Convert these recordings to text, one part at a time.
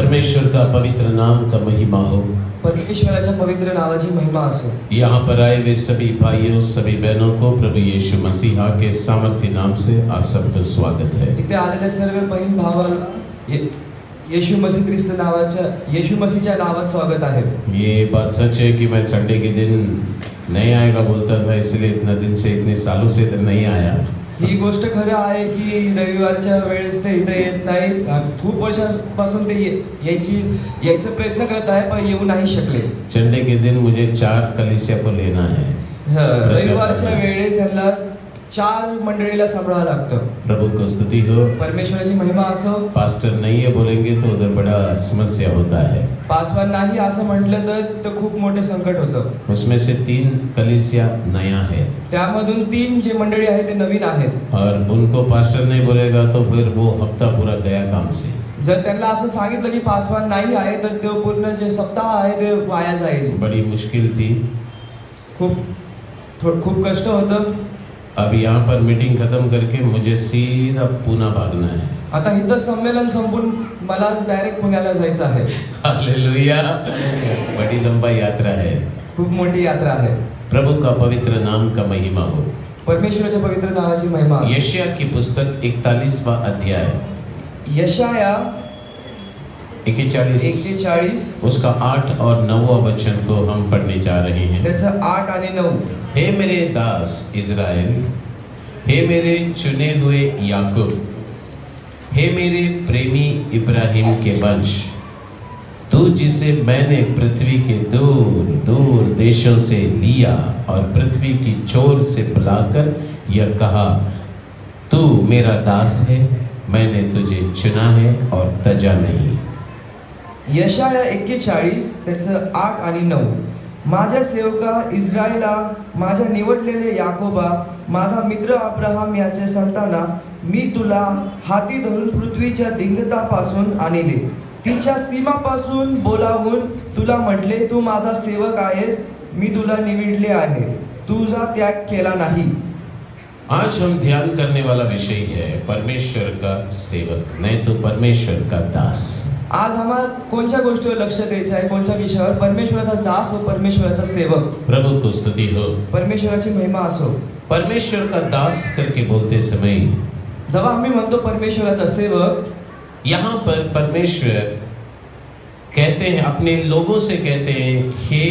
परमेश्वर का पवित्र नाम का महिमा हो। परमेश्वराच्या पवित्र नावाची महिमा असो। यहाँ पर आए वे सभी भाइयों सभी बहनों को प्रभु यीशु मसीहा के सामर्थ्य नाम से आप सबका स्वागत है। इथे आलेल्या सर्व बहीण भावाला येशू मसीहच्या नावात स्वागत आहे। ये बात सच है कि मैं संडे के दिन नहीं आएगा बोलता था, इसलिए इतने सालों से इधर नहीं आया। ही गोष्ट खरं आहे की रविवारच्या वेळेस ते इथे येत नाहीत। खूप वर्षांपासून ते यायचा प्रयत्न करत आहे पण येऊ नाही शकले। संडे के दिन मुझे 4 कलीसिया को लेना है। रविवारच्या वेळेस यांना 4 मंडळीला सांभाळावं लागतं। प्रभु को स्तुति हो। परमेश्वराची महिमा असो। पास्टर नहीं है बोलेंगे तो उधर बड़ा समस्या होता है। पासवान नाही असं म्हटलं तर खूप मोठे संकट होतं। उसमें से 3 कलीसिया नया है, त्यामधून 3 जे मंडळी आहेत ते नवीन आहेत। और उनको पास्टर नहीं बोलेगा तो फिर वो हफ्ता पूरा गया काम से। जर त्यांना असं सांगितलं की पासवान नाही आहे तर ते पूर्ण जे सप्ताह आहे ते वाया जाईल। बड़ी मुश्किल थी। खूप कष्ट होतं। अब यहाँ पर मीटिंग खत्म करके मुझे सीधा पुणे भागना है। आता इथं संमेलन संपून मला डायरेक्ट पुण्याला जायचं आहे। हालेलुया। बड़ी लंबा यात्रा है। खूप मोठी यात्रा आहे। प्रभु का पवित्र नाम का महिमा हो। परमेश्वराच्या पवित्र नावाची महिमा असो। यशाया की पुस्तक 41वां अध्याय, यशाया 41 उसका 8 और 9वां वचन को हम पढ़ने जा रहे हैं। त्याचं 8 आणि 9। हे मेरे दास इज़राइल, हे मेरे चुने हुए याकूब, हे मेरे प्रेमी इब्राहिम के वंश, तू जिसे मैंने पृथ्वी के दूर दूर देशों से लिया और पृथ्वी की छोर से बुलाकर यह कहा, तू मेरा दास है, मैंने तुझे चुना है और तजा नहीं। यशाया 41 त्याचं 8 आणि 9। माझ्या सेवका इस्रायला, माझ्या निवडलेले याकोबा, माझा मित्र अब्राहम याचे संताना, मी तुला हाती धरून पृथ्वीच्या दिंगतापासून आणले, तिच्या सीमापासून बोलावून तुला म्हटले, तू माझा सेवक आहेस, मी तुला निवडले आहे, तुझा त्याग केला नाही। आज हम ध्यान करने वाला विषय है परमेश्वर का सेवक, नहीं तो परमेश्वर का दास। आज आम्हाला कोणत्या गोष्टीवर लक्ष द्यायचं आहे, कोणत्या विषयावर? परमेश्वराचा दास व परमेश्वराचा सेवक। प्रभु को स्तुति हो। परमेश्वराची महिमा असो। परमेश्वर का दास करके बोलते समय जेव्हा आम्ही म्हणतो परमेश्वराचा सेवक, यहाँ पर परमेश्वर कहते हैं, अपने लोगों से कहते हैं, हे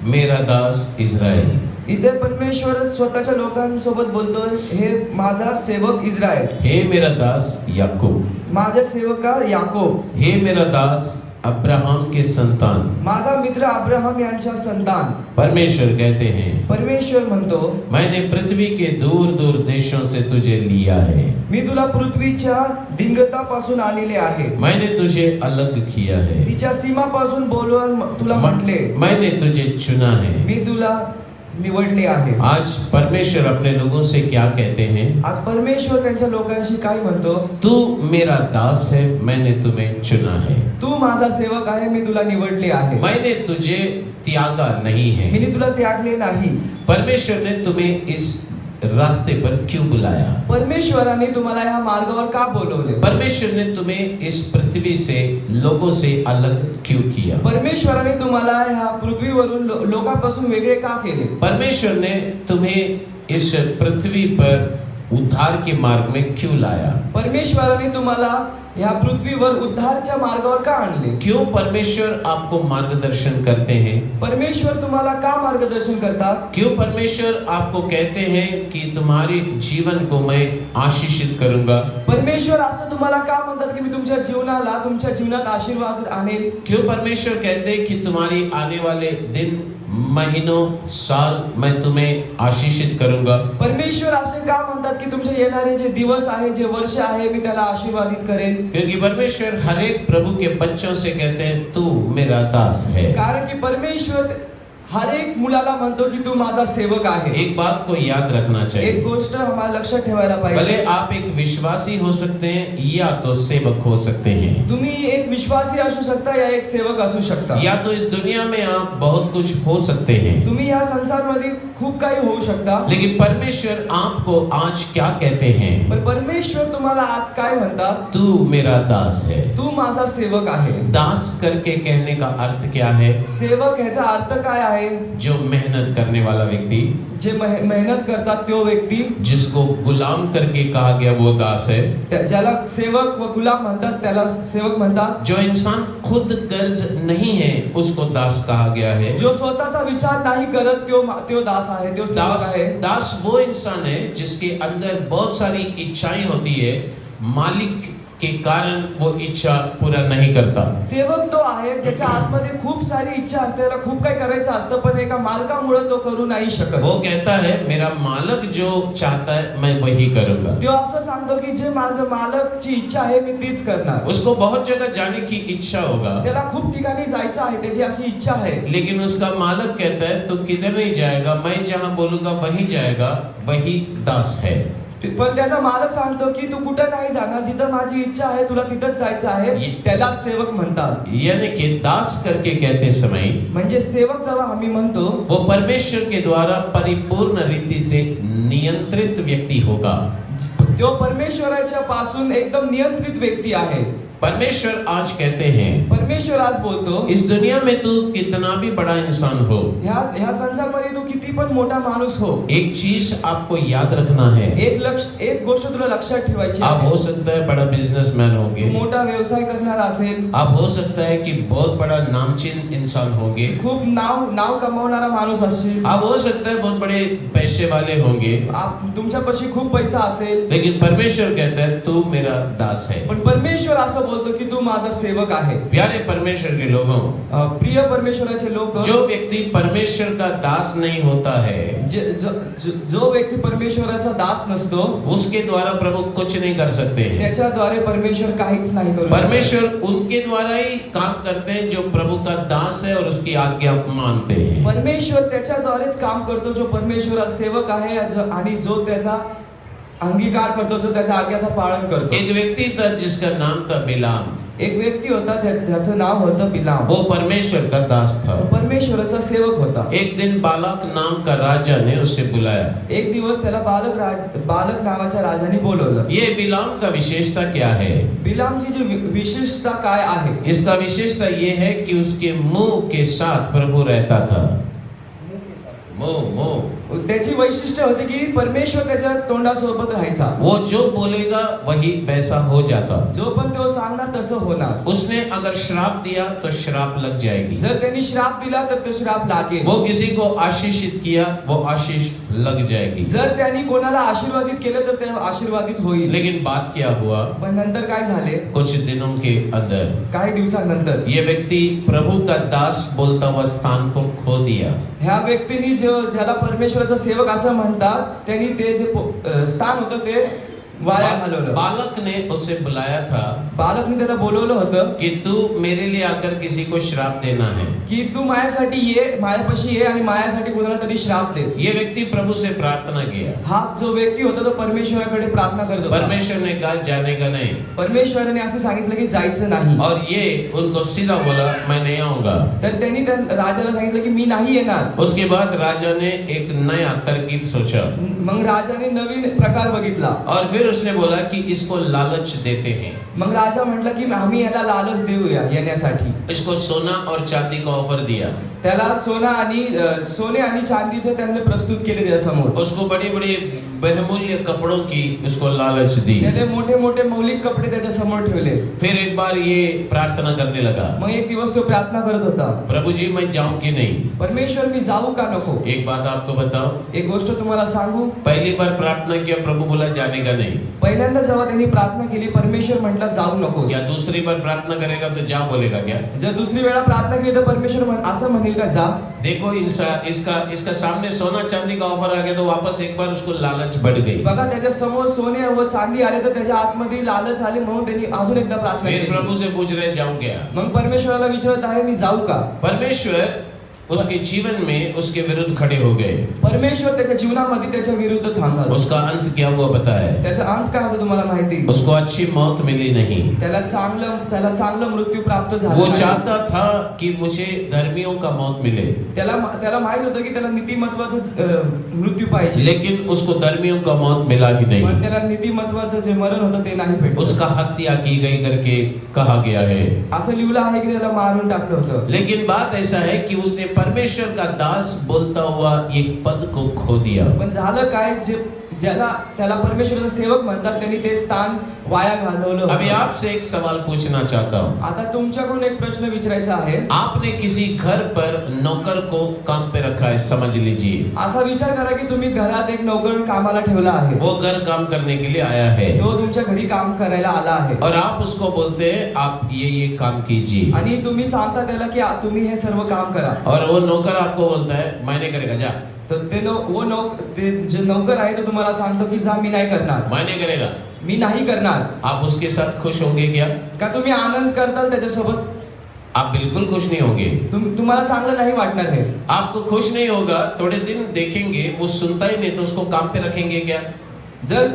मेरा दास इज़राइल। इथे परमेश्वर स्वतःच्या लोकांसोबत बोलतोय, हे माझा सेवक इस्रायल, हे मेरा दास याकूब, माझा सेवका याकोब, हे मेरा दास अब्राहम के संतान, माझा मित्र अब्राहम यांचा संतान। परमेश्वर कहते हैं, परमेश्वर म्हणतो, मैंने पृथ्वी के दूर दूर देशों से तुझे लिया है, मी तुला पृथ्वीच्या दिंगतापासून आणले आहे, मैंने तुझे अलग किया है, तिच्या सीमापासून बोलवून तुला म्हटले, मैंने तुझे चुना है, मी तुला निवडले आहे। आज परमेश्वर अपने लोगों से क्या कहते हैं? आज परमेश्वर त्यांच्या लोकांशी काय म्हणतो? तू मेरा दास है, मैंने तुम्हें चुना है, तू माझा सेवक आहे, मी तुला निवडले आहे, मैंने तुझे त्यागा नहीं है। मी तुला त्यागले नाही। परमेश्वर ने तुम्हें इस रास्ते पर क्यों बुलाया? परमेश्वराने तुम्हाला या मार्गावर का बोलवले? परमेश्वर ने तुम्हें इस पृथ्वी से, लोगों से अलग क्यों किया? परमेश्वराने तुम्हाला या पृथ्वीवरून लोकांपासून वेगळे का केले? परमेश्वर ने तुम्हें इस पृथ्वी पर उद्धार के मार्ग में क्यों लाया? परमेश्वराने तुम्हाला या पृथ्वीवर उद्धारच्या मार्गावर का आणले? क्यों परमेश्वर आपको मार्गदर्शन करते हैं? परमेश्वर तुम्हाला का मार्गदर्शन करतात? क्यों परमेश्वर आपको कहते हैं कि तुम्हारे जीवन को मैं आशीषित करूंगा? परमेश्वर असं तुम्हाला का म्हणतात की मी तुमच्या जीवनात आशीर्वाद आणेल? क्यों परमेश्वर कहते हैं कि तुम्हारी आने वाले दिन, महीनों, साल मैं तुम्हें आशीषित करूंगा? परमेश्वर असे का म्हणतात की तुमचे येणारे जे दिवस आहे, जे वर्ष आहे, मी त्याला आशीर्वादित करेन? क्योंकि परमेश्वर हर एक प्रभु के बच्चों से कहते हैं, तू मेरा दास है। कारण की परमेश्वर हर एक मुलाला म्हणतो की तू माझा सेवक आहे. एक बात को याद रखना एक चाहिए, गोष्ट आम्हाला लक्षात ठेवायला भले पाहिजे. आप एक विश्वासी हो सकते हैं या तो सेवक हो सकते हैं, तुम्ही एक विश्वासी असू शकता या एक सेवक असू शकता. या तो इस दुनिया में आप बहुत कुछ हो सकते हैं. तुम्ही या संसारमध्ये खूप काही होऊ शकता. लेकिन परमेश्वर आपको आज क्या कहते हैं? पण परमेश्वर तुम्हाला आज काय म्हणतात? तू मेरा दास है. तू माझा सेवक आहे. दास करके कहने का अर्थ क्या है? सेवक ह्याचा अर्थ काय आहे? जो मेहनत करने वाला व्यक्ति, जे मेहनत करतात तो व्यक्ती, जिसको गुलाम करके कहा गया वो दास है. ज्याला सेवक व गुलाम म्हणतात त्याला सेवक म्हणतात. जो इंसान खुद गर्ज नहीं है उसको दास कहा गया है. जो स्वतःचा विचार नाही करत तो दास आहे, तो सेवक दास आहे. दास वो इंसान है जिसके अंदर बहुत सारी इच्छाएं होती है, मालिक के कारण वो इच्छा पूरा नहीं करता. सेवक तो आहे ज्याच्या आतमध्ये खूप सारी इच्छा असते, त्याला खूप काही करायचं असतं, पण एका मालकामुळे तो करू नाही शकत. वो कहता है मेरा मालक जो चाहता है मैं वही करूंगा. तो असं सांगतो की जे माझं मालकची इच्छा आहे मी तीच करणार. उसको बहुत जगह जाने की इच्छा होगा, त्याला खूप ठिकाणी जायचं आहे, त्याची अशी इच्छा आहे. लेकिन उसका मालक कहता है तू किधर नहीं जाएगा, मैं जहां बोलूंगा वहीं जाएगा. वही दास है. पण त्याचा मालक सांगतो की तू कुठं नाही जाणार, जिथं माझी इच्छा आहे तुला तिथंच जायचं आहे. त्याला सेवक म्हणतात. यानी कि दास करके कहते समय म्हणजे सेवक जेव्हा आम्ही म्हणतो वो परमेश्वर के द्वारा परिपूर्ण रीति से नियंत्रित व्यक्ति होगा. तो परमेश्वराच्या पासून एकदम नियंत्रित व्यक्ती आहे. परमेश्वर आज कहते हैं परमेश्वर आज बोलतो इस दुनिया में तू कितना भी बड़ा इंसान हो, ह्या संसारमध्ये तू किती पण मोठा माणूस हो, एक चीज आपको याद रखना है. एक गोष्ट तुला लक्षात ठेवायची आप आहे. हो सकता है बड़ा बिजनेसमैन होंगे, तू मोठा व्यवसाय करणारा असेल, आप हो सकता है कि बहुत बड़ा नामचीन इंसान होंगे, खूप नाव कमावणारा माणूस असेल, आप हो सकता है बहुत बड़े पैसे वाले होंगे, तुमच्यापाशी खूप पैसा असेल, लेकिन परमेश्वर कहता है तू मेरा दास है. पण परमेश्वर असं बोलतो की तू माझा सेवक आहे. प्यारे परमेश्वर के लोगों, प्रिय परमेश्वराचे लोक, जो व्यक्ति परमेश्वर का दास नहीं होता है, जो व्यक्ती परमेश्वराचा दास नसतो, उसके द्वारा प्रभु कुछ नहीं कर सकते हैं. त्याच्याद्वारे परमेश्वर काहीच नाही करू शकत. परमेश्वर उनके द्वारा ही काम करते हैं जो प्रभु का दास है और उसकी आज्ञा मानते हैं. परमेश्वर त्याच्याद्वारेच काम करतो जो परमेश्वरा सेवक आहे आणि जो त्याचा अंगीकार करतो, जो त्याच्या आज्ञाचं पालन करतो. एक व्यक्ति था जिसका नाम था बिलाम. एक व्यक्ती होता ज्याचं नाव होतं बिलाम. वो परमेश्वर का दास था. परमेश्वराचा सेवक होता. एक दिन बालाक नाम का राजा ने उसे बुलाया. एक दिवस त्याला बालक नावाच्या राजाने बोलवलं. ये बिलाम का विशेषता क्या है? बिलामची जी विशेषता काय आहे? इसका विशेषता ये है कि उसके मुंह के साथ प्रभु रहता था. मुंह त्याची वैशिष्ट्य होती की परमेश्वर त्याच्या तोंडासोबत राहायचा. वो जो बोलेगा वही वैसा हो जाता. जो पण तो सांगणार तसं होणार. उसने अगर श्राप दिया तो श्राप लग जाएगी. जर त्यांनी श्राप दिला तर तो श्राप लागेल. वो किसी को आशीषित किया वो आशीष लग जाएगी. जर त्यांनी कोणाला आशीर्वादित केलं तर ते आशीर्वादित होईल. लेकिन बात क्या हुआ? पण नंतर काय झाले? कुछ दिनों के अंदर काही दिवसांनंतर ये व्यक्ति प्रभु का दास बोलता हुआ स्थान को खो दिया. ह्या व्यक्तीने ज्याला परमेश्वराचा सेवक असं म्हणतात, त्यांनी ते जे स्थान होतं ते वाया घालवलं. बालक ने उसे बुलाया था. बालकने त्याला बोलवलं होतं कि तू मेरे लिए आकर किसी को श्राप देना है. की तू माझ्यासाठी ये, माझ्यापाशी ये आणि माझ्यासाठी कोणाला तरी श्राप दे. ये व्यक्ति प्रभु से प्रार्थना किया. हा जो व्यक्ती होता तो परमेश्वराकडे प्रार्थना करत होता. परमेश्वर ने कहा जाने का नहीं. परमेश्वराने असं सांगितलं की जायचं नाही. और ये उनको सीधा बोला मैं नहीं आऊंगा. तर त्यांनी त्या राजाला सांगितलं की मी नाही येणार. उसके बाद राजा ने एक नया तरकीब सोचा. मग राजाने नवीन प्रकार बघितला. और फिर उसने बोला कि इसको लालच देते हैं. मग राजा म्हटलं की आम्ही याला लालच देऊया येण्यासाठी. इसको सोना और चांदी का ऑफर दिया. त्याला सोने आणि चांदीचे त्यांनी प्रस्तुत केले त्या समोर. उसको बड़े बड़े बहुमूल्य कपड़ों की उसको लालच दी. त्याने मोठे मोठे मौलिक कपडे त्याच्या समोर ठेवले. फिर एक बार ये प्रार्थना करने लगा. मग एक दिवस तो प्रार्थना करत होता, प्रभु जी मैं जाऊं कि नहीं? परमेश्वर मी जाऊ का नको? एक बात आपको बताओ, एक गोष्ट तुम्हाला सांगू. पहली बार प्रार्थना किया प्रभु बोला जाने का नहीं. पहिल्यांदा जेव्हा त्यांनी प्रार्थना केली परमेश्वर म्हटला जाऊ नको. क्या दूसरी बार प्रार्थना करेगा तो जा बोलेगा क्या? जर दुसरी वेळा प्रार्थना केली तर परमेश्वर असं म्हणेल का जा? देखो इसका सामने सोना चांदी का ऑफर आ गया तो वापस एक बार उसको लालच बढ़ गई. बघा त्याच्या समोर सोने व चांदी आले तर त्याच्या आतमध्ये लालच आले, म्हणून त्यांनी अजून एकदा प्रार्थना फिर केली. प्रभु से पूछ रहे जाऊं क्या? मग परमेश्वराला विचारत आहे मी जाऊ का? परमेश्वर उसके जीवन में उसके विरुद्ध खड़े हो गए। परमेश्वर त्याच्या जीवनामध्ये त्याच्या विरुद्ध थांबला. उसका अंत क्या हुआ पता है? त्याचा अंत काय होता तुम्हाला माहिती? उसको अच्छी मौत मिली नहीं। त्याला चांगलं मृत्यू प्राप्त झाला वो नाही. चाहता था कि मुझे धर्मियों का मौत मिले, त्याला माहित होतं की त्याला नीतिमत्वाचं मृत्यू पाहिजे, लेकिन उसको धर्मियों का मौत मिला ही पण नहीं। त्याला नीतिमत्वाचं जे मरण होतं ते नाही भेटलं. उसका हत्या की गई करके कहा गया है। असं लिहिलं आहे की त्याला मारून टाकलं होतं. लेकिन बात ऐसा है कि उसने परमेश्वर का दास बोलता हुआ एक पद को खो दिया। पण झालं काय, त्याला परमेश्वराचा सेवक म्हणतात त्यांनी ते स्थान वाया घालवलं. अभी आपसे एक सवाल पूछना चाहता हूँ। आता तुमच्याकडून एक प्रश्न विचारायचा आहे. आपने किसी घर पर नौकर को काम पे रखा है, समझ लीजिए। असा विचार करा की तुम्ही घरात एक नौकर कामाला ठेवला आहे. वो घर काम करने के लिए आया है तो तुमच्या घरी काम करायला आला आहे और आप उसको बोलते हैं आप ये काम कीजिए, आणि तुम्ही सांगता त्याला की तुम्ही हे सर्व काम करा. और वो नौकर आपको बोलता है मैं नहीं करेगा, जा। तर ते जे नौकर आहे तो तुम्हाला सांगतो की जा, मी नाही करणार, मैं नहीं करेगा। मी नाही करणार. आप उसके साथ खुश होंगे क्या? का तुम्ही आनंद करताल त्याच्यासोबत? आप बिल्कुल खुश नहीं होंगे। तुम्हाला चांगलं नाही वाटणार हे. आपको खुश नहीं होगा। थोड़े दिन देखेंगे वो सुनता ही नहीं तो उसको काम पे रखेंगे क्या? जर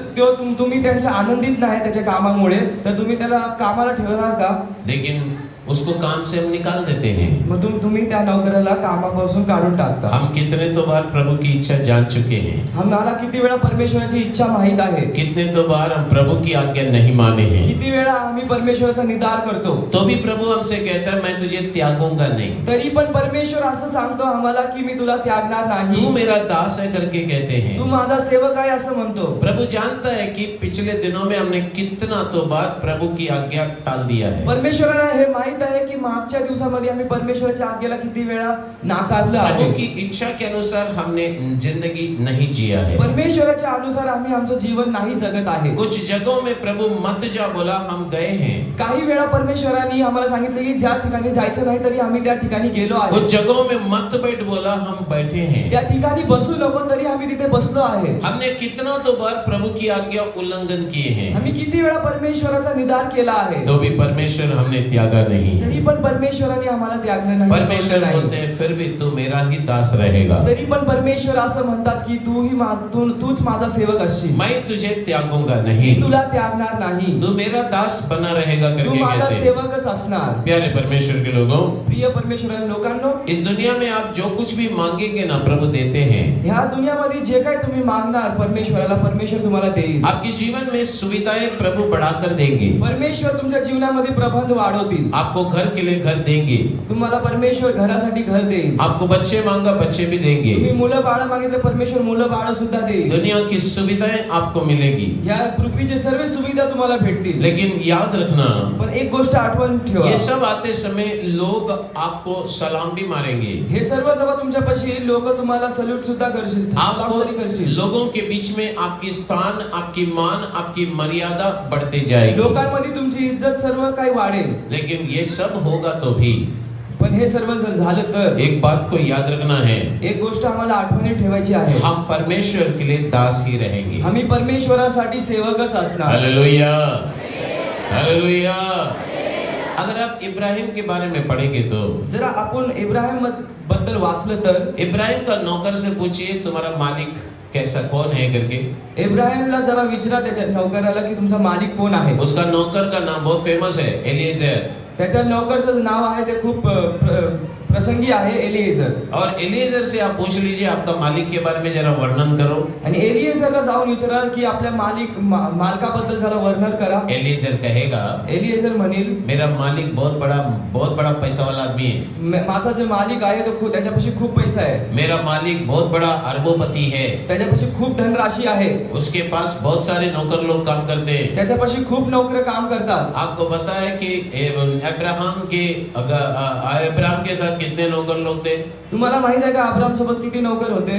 तुम्ही त्यांच्या आनंदित नाही त्याच्या कामामुळे तर तुम्ही त्याला कामाला ठेवणार का? लेकिन उसको काम से हम निकाल देते हैं। मग तुम्ही त्या नोकराला कामापासून काढून टाकता. हम कितने तो बार प्रभु की इच्छा जान चुके हैं। आम्हाला किती वेळा परमेश्वराची इच्छा माहित आहे. कितने तो बार हम प्रभु की आज्ञा नहीं माने हैं। किती वेळा आम्ही परमेश्वराचा निदार करतो. तो भी प्रभु हमसे कहता है मैं तुझे त्यागूंगा नहीं। तरी पण परमेश्वर असं सांगतो आम्हाला की मी तुला त्यागणार नाही. तू मेरा दास है करके कहते हैं। तू माझा सेवक आहे असं म्हणतो. प्रभु जानता है कि पिछले दिनों में हमने कितना तो बार प्रभु की आज्ञा टाल दिया है। परमेश्वराला हे माहित आहे की मागच्या दिवसामध्ये आम्ही परमेश्वराच्या आज्ञेला किती वेळा नाकारलं आहे. प्रभु की इच्छा के अनुसार हमने जिंदगी नहीं जिया है। परमेश्वराच्या अनुसार आम्ही आमचं जीवन नाही जगत आहे. कुछ जगहों में प्रभु मत जा बोला, हम गए हैं। काही वेळा परमेश्वराने आम्हाला सांगितलं की ज्या ठिकाणी जायचं नाही तरी आम्ही त्या ठिकाणी गेलो आहे. कुछ जगहों में मत बैठ बोला, हम बैठे हैं। त्या ठिकाणी बसू नको तरी आम्ही तिथे बसलो आहे. हमने कितना तो बार प्रभु की आज्ञा उल्लंघन किए हैं। आम्ही किती वेळा परमेश्वराचा निदार केला आहे. तो भी परमेश्वर हमने त्यागा नहीं। तरी पण परमेश्वराने आम्हाला त्यागलं नाही. परमेश्वर बोलते हैं फिर भी तू मेरा ही दास रहेगा। तरी पण परमेश्वर असं म्हणतात की तूच माझा सेवक असशील. मैं तुझे त्यागूंगा नहीं, मी तुला त्यागणार नाही. तू मेरा दास बना रहेगा तू करके माझा कहते हैं। सेवकच असणार. प्यारे परमेश्वर के लोगों, प्रिय परमेश्वराच्या लोकांनो, इस दुनिया में आप जो कुछ भी मांगेंगे ना प्रभु देते हैं। ह्या दुनियामध्ये जे काही तुम्ही मागणार परमेश्वराला परमेश्वर तुम्हाला देईल. आपके जीवन में सुविधाएं प्रभु बढ़ाकर देंगे। परमेश्वर तुमच्या जीवनामध्ये प्रबंध वाढवतील. आपको घर के लिए घर देंगे। तुम्हाला परमेश्वर घरासाठी घर देईल. आपको बच्चे मांगा बच्चे भी देंगे। तुम्ही मुलं बाळ मागितलं परमेश्वर मुलं बाळ सुद्धा देईल. दुनिया की सुविधाएं आपको मिलेगी। या पृथ्वीचे सर्व सुविधा तुम्हाला भेटतील. लेकिन याद रखना, पण एक गोष्ट आठवण ठेवा, ये सब आते समय लोग आपको सलाम भी मारेंगे। हे सर्व जेव्हा तुमच्यापाशी येईल लोक तुम्हाला सल्यूट सुद्धा करतील, आपको सलाम तरी करतील. लोगों के बीच में आपकी स्थान, आपकी मान, आपकी मर्यादा बढ़ते जाएगी। लोकांमध्ये तुमची इज्जत सर्व काही वाढेल. लेकिन ये सब होगा तो भी पण हे सर्व जर झालं तर एक बात को याद रखना है, एक गोष्ट आम्हाला आठवणीत ठेवायची आहे, हम परमेश्वर के लिए दास ही रहेंगे। आम्ही परमेश्वरासाठी सेवकच असणार. Hallelujah, hallelujah. अगर आप इब्राहिम के बारे में पढ़ेंगे तो जरा आपण इब्राहिम बद्दल वाचलं तर इब्राहिम का नौकर से पूछिए तुम्हारा मालिक कैसा कौन है करके। इब्राहिमला जरा विचारा त्याच्या नौकराला की तुमचा मालिक कोण आहे. उसका नौकर का नाम बहुत फेमस है, एलिएजर। त्याच्या नौकरचं नाव आहे ते खूप प्रसंगी आहे, एलिएजर. और एलिएजर से आप पूछ लीजिए आपका मालिक के बारे में जरा वर्णन करो। आणि एलिएजरला जाऊन विचारा की आपल्या मालकाबद्दल जरा वर्णन करा. एलिएजर कहेगा, एलिएजर म्हणेल मेरा मालिक बहुत बड़ा पैसा वाला आदमी है। माझा जो मालिक आहे तो त्याच्यापाशी खूप पैसा आहे. मेरा मालिक बहुत बड़ा अरबोपति है। त्याच्यापाशी खूप धनराशी आहे. उसके पास बहुत सारे नौकर लोग काम करते हैं। त्याच्यापाशी खूप नोकर काम करतात. आपको पता है कि अब्राहम के साथ कितने नौकर लोग थे? तुम्हाला माहित आहे का अब्राहम सोबत किती नोकर होते?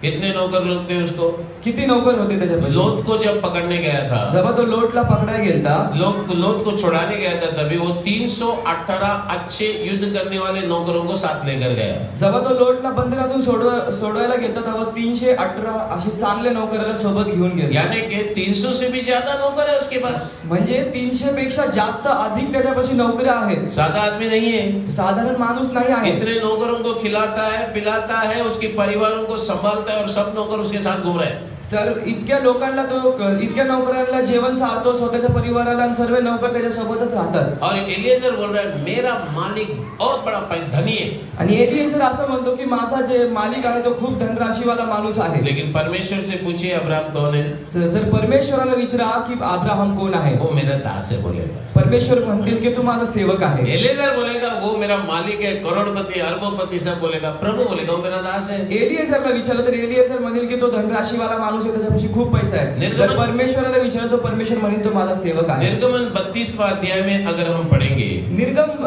कितने नौकर लोग थे उसको? किती नौकर होते त्याच्यापाशी. लोथ को जब पकड़ने गया था, जेव्हा तो लोटला पकडायला गेलता, लोथ को छुड़ाने गया था, तभी वो 318 अच्छे युद्ध करने वाले नौकरों को साथ लेकर गया. जेव्हा तो लोटला बंदरातून सोडवायला गेलता तेव्हा 318 असे चांगले नौकराला सोबत घेऊन गेले. यानी कि 300 से भी ज्यादा नौकर है उसके पास. म्हणजे 300 पेक्षा जास्त अधिक त्याच्यापाशी नौकऱ्या आहेत. सादा आदमी नहीं है. साधारण माणूस नाही आहे. इतने नौकरों को खिलाता है, पिलाता है, उसके परिवारों को संभालता है और सब नौकर उसके साथ घूम रहे हैं. सर इतक्या लोकांना तो इतक्या नौकरांना जेवण चारतो, स्वतःच्या परिवाराला, आणि सर्व नौकर त्याच्या सोबतच राहतात. और एलिएजर बोल रहा है मेरा मालिक बहुत बड़ा धनी है. आणि एलिएजर असं म्हणतो की माझा जे मालिक आहे तो खूप धनराशीवाला माणूस आहे. लेकिन परमेश्वर से पूछिए अब्राहम कौन है. जर परमेश्वराला विचारा की अब्राहम कोण आहे, वो मेरा दास है बोलेगा. परमेश्वर म्हणतील की तू माझा सेवक आहे. एलिएजर बोलेगा वो मेरा मालिक है, करोड़पति अरबोपति सब बोलेगा. प्रभु बोलेगा वो मेरा दास है. एलिएजरला विचारलं तर एलिएजर म्हणेल की तो धनराशीवाला माणूस आहे, त्याच्यापाशी खूप पैसा आहे. जर परमेश्वराला विचारलं तो परमेश्वर म्हणेल तो माझा सेवक आहे. निर्गमन 32वां अध्याय में अगर हम पढ़ेंगे, निर्गम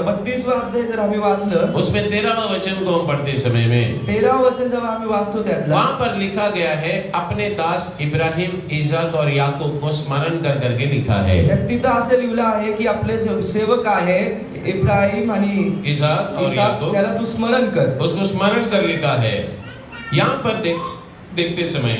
32वां अध्याय जर आम्ही वाचलं, उसमें 13वां वचन को हम पढ़ते समय में 13वां वचन जेव्हा आम्ही वाचतो त्यातला, वहां पर लिखा गया है अपने दास इब्राहिम, इसाक और याकूब को स्मरण कर करके लिखा है. तिथं असं लिहिलं आहे की आपले जे सेवक आहे इब्राहिम आणि इसाक और इसाक, याकूब, त्याला तू स्मरण कर. उसको स्मरण कर लिखा है. यहाँ पर देखते समय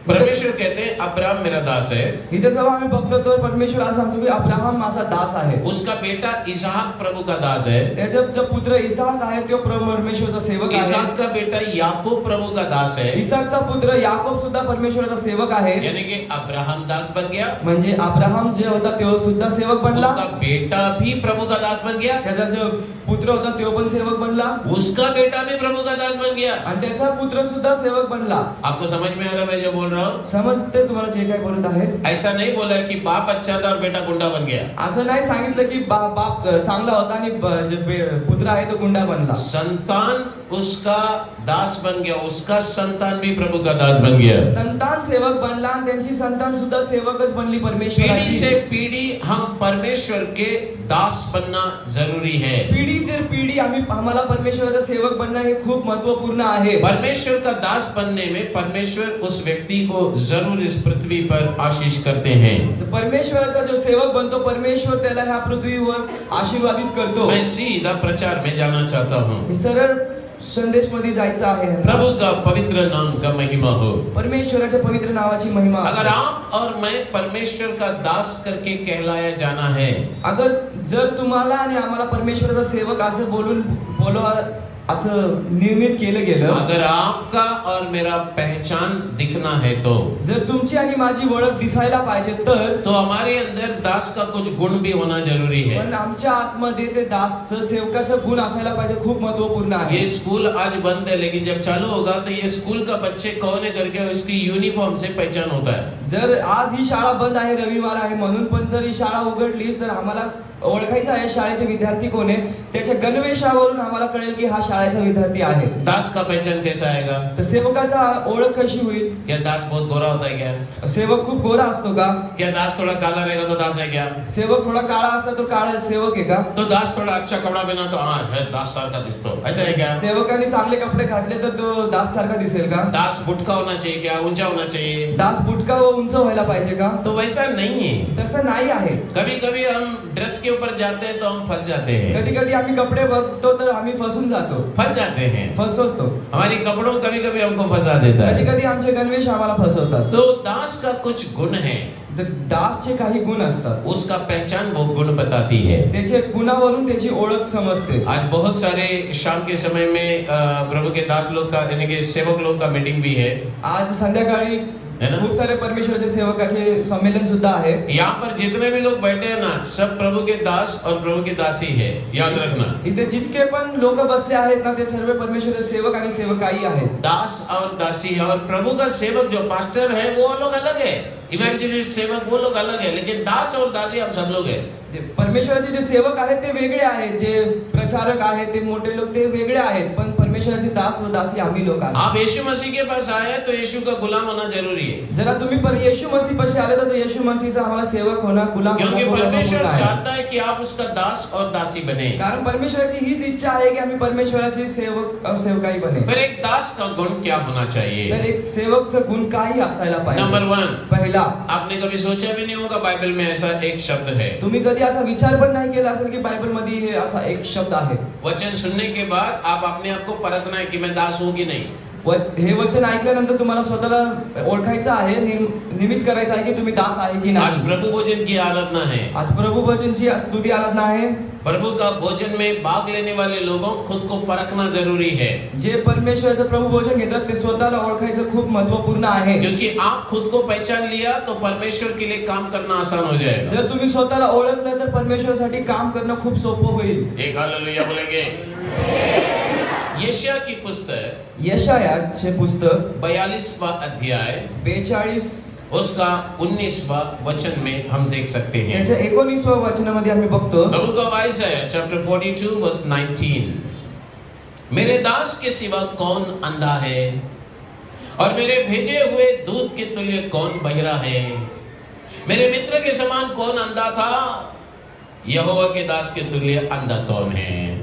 परमेश्वर कहते हैं अब्राहम मेरा दास है. इथे जेव्हा आम्ही बघतो तर परमेश्वर असं सांगतो की अब्राहम माझा दास आहे. उसका बेटा इसहाक प्रभु का दास है. त्याचा जो पुत्र इसाक आहे तो परमेश्वराचा सेवक आहे. इसहाक का बेटा याकूब प्रभु का दास है. इसाकचा पुत्र याकूब सुद्धा परमेश्वराचा सेवक आहे. यानी कि अब्राहम दास बन गया, म्हणजे अब्राहम जे होता तो सुद्धा सेवक बनला. उसका बेटा भी प्रभु का दास बन गया, त्याचा जो पुत्र होता तो पण सेवक बनला, उसका बेटा भी प्रभु का दास बन गया. आणि त्याचा पुत्र सुद्धा सेवक बनला. आपको समझ में आ रहा है मैं जो बोल रहा हूँ. समजते तुम्हाला जे काही बोलत आहे. ऐसा नहीं बोला कि बाप अच्छा था और बेटा गुंडा बन गया. असं नाही सांगितलं की बाप चांगला होता आणि जे पुत्र आहे तो गुंडा बनला. संतान उसका दास बन गया, उसका संतान भी प्रभु का दास बन गया. संतान सेवक बनला आणि त्यांची संतान सुद्धा सेवकच बनली पीढ़ी परमेश्वराची. से पीढ़ी हम परमेश्वर के दास बनना जरूरी है. पिढी दर पिढी आम्हाला परमेश्वराचा सेवक बनणं हे खूप महत्त्वपूर्ण आहे. परमेश्वर का दास बनने में परमेश्वर उस व्यक्ति को जरूर इस पृथ्वी पर आशीष करते हैं. परमेश्वराचा जो सेवक बनतो परमेश्वर त्याला ह्या पृथ्वीवर आशीर्वादित करतो. मैं सीधा प्रचार में जाना चाहता हूँ. सरळ संदेश मध्ये जायचं आहे. प्रभु का पवित्र नाम का महिमा हो. परमेश्वराच्या पवित्र नावाची महिमा. अगर आप और मैं परमेश्वर का दास करके कहलाया जाना है, अगर जर तुम्हाला आणि आम्हाला परमेश्वराचा सेवक असं बोलवा असं नियमित केलं गेलं, अगर आपका और मेरा पहचान दिखना है तो जर तुमची आणि माझी ओळख दिसायला पाहिजे तर तो हमारे अंदर दास का कुछ गुण भी होना जरूरी है. पण आमच्या आतमध्ये ते दासचं सेवकाचं गुण असायला पाहिजे. खूप महत्त्वपूर्ण आहे. ये स्कूल आज बंद है, लेकिन जब चालू होगा तो ये स्कूल का बच्चे कौन है करके उसकी यूनिफॉर्म से पहचान होता है. जर आज ही शाळा बंद आहे, रविवार आहे म्हणून, पण जर ही शाळा उघडली तर आम्हाला ओळखायचं आहे शाळेचे विद्यार्थी कोण आहे. त्याच्या गणवेशावरून आम्हाला कळेल की हा शाळेचा विद्यार्थी आहे. दास का पहचान कैसा आएगा? तर सेवकाचा ओळख कशी होईल? क्या दास बहुत गोरा होता है क्या? सेवक खूप गोरा असतो का? क्या दास थोड़ा काला रहेगा तो दास है क्या? सेवक थोडा काळा असला तो काळा सेवक आहे का? तो दास थोड़ा अच्छा कपड़ा पहना तो हाँ है दास सारखा दिसतो, ऐसा है क्या? सेवकाने चांगले कपडे घातले तर तो दास सारखा दिसेल का? दास बुटका होना चाहिए क्या? ऊंचा होना चाहिए? दास बुटका व उंच व्हायला पाहिजे का? तो वैसा नहीं है. तसं नाही आहे. कभी कभी हम ड्रेस के ऊपर जाते हैं तो हम फंस जाते हैं. कधी कधी आम्ही कपडे बघतो तर आम्ही फसून जातो. फंस जाते हैं. फसवतो. हमारी कपड़ों कभी कभी हमको फंसा देता कधी है. कधी आमचे गणवेश आम्हाला फसवतात. तो दास का कुछ गुण है, तर दासचे काही गुण असतात. उसका पहचान वो गुण बताती है. त्याचे गुणावरून त्याची ओळख समजते. आज बहुत सारे शाम के समय में प्रभु के दास लोग का यानी कि सेवक लोग का मीटिंग भी है. आज संध्याकाळी है ना? खूप सारे परमेश्वराचे सेवकाचे संमेलन सुद्धा आहे. यहाँ पर जितने भी लोग बैठे हैं ना, सब प्रभु के दास और प्रभु की दासी है, याद रखना. इथे जितके पण लोक बसले आहेत ना ते सर्व परमेश्वराचे सेवक आणि सेवकाई आहेत. दास और दासी है. और प्रभु का सेवक जो पास्टर है वो लोग अलग है. इवेंजलिस्ट सेवक वो लोग अलग है, लेकिन दास और दासी हम सब लोग हैं। परमेश्वराचे जे सेवक आहेत ते वेगळे आहेत, जे प्रचारक आहेत ते मोठे लोक ते वेगळे आहेत, पण परमेश्वराचे दास व दासी आम्ही लोक आहोत. आप यीशु मसीह के पास आए तो यीशु का गुलाम होना जरूरी है, जरा तुम्ही येशू मसीह पाशी आले तर येशू मसीहचा आम्हाला सेवक होणं, गुलाम क्योंकि होणं परमेश्वर पूर्ण आहे. चाहता है कि आप उसका दास और दासी बने। कारण परमेश्वराची हीच इच्छा आहे की आम्ही परमेश्वराचे सेवक और सेवकाई बने. फिर एक दास का गुण क्या होना चाहिए? तर एक सेवकचं गुण काही असायला पाहिजे. नंबर 1, पहिला, आपने कभी सोचा भी नहीं होगा बाइबल में ऐसा एक शब्द है। तुम्ही कधी असा विचार पण नाही केला असेल की बायबल मध्ये हे असा एक शब्द आहे. वचन सुनने के बाद आप अपने आप को परखना है कि मैं दास हूं कि नहीं। हे वचन ऐकल्यानंतर तुम्हाला स्वतःला ओळखायचं आहे, निमित्त करायचं आहे की तुम्ही दास आहे की आज नाही. प्रभु भोजन की आराधना है। आज प्रभु भोजनची स्तुती आराधना आहे. प्रभु का भोजन में भाग लेने वाले लोगों खुद को परखना जरूरी है, जे परमेश्वराचं प्रभु भोजन घेतात ते स्वतःला ओळखायचं खूप महत्त्वपूर्ण आहे. क्योंकि आप खुद को पहचान लिया तो परमेश्वर के लिए काम करना आसान हो जाएगा। जर तुम्ही स्वतःला ओळखलं तर परमेश्वरासाठी काम करणं खूप सोपं होईल. एक हालेलुया बोलेंगे। यशायाह की पुस्तक यशायाचे पुस्तक 42वां अध्याय 42 उसका 19वां वचन में हम देख सकते हैं। त्याच्या 19व्या वचनामध्ये आम्ही बघतो. प्रभु का वाइस है, चैप्टर 42 वर्स 19, मेरे दास के सिवा कौन अंधा है और मेरे भेजे हुए दूत के तुल्य कौन बहिरा है? मेरे मित्र के समान कौन अंधा था? यहोवा के दास के तुल्य अंधा कौन है?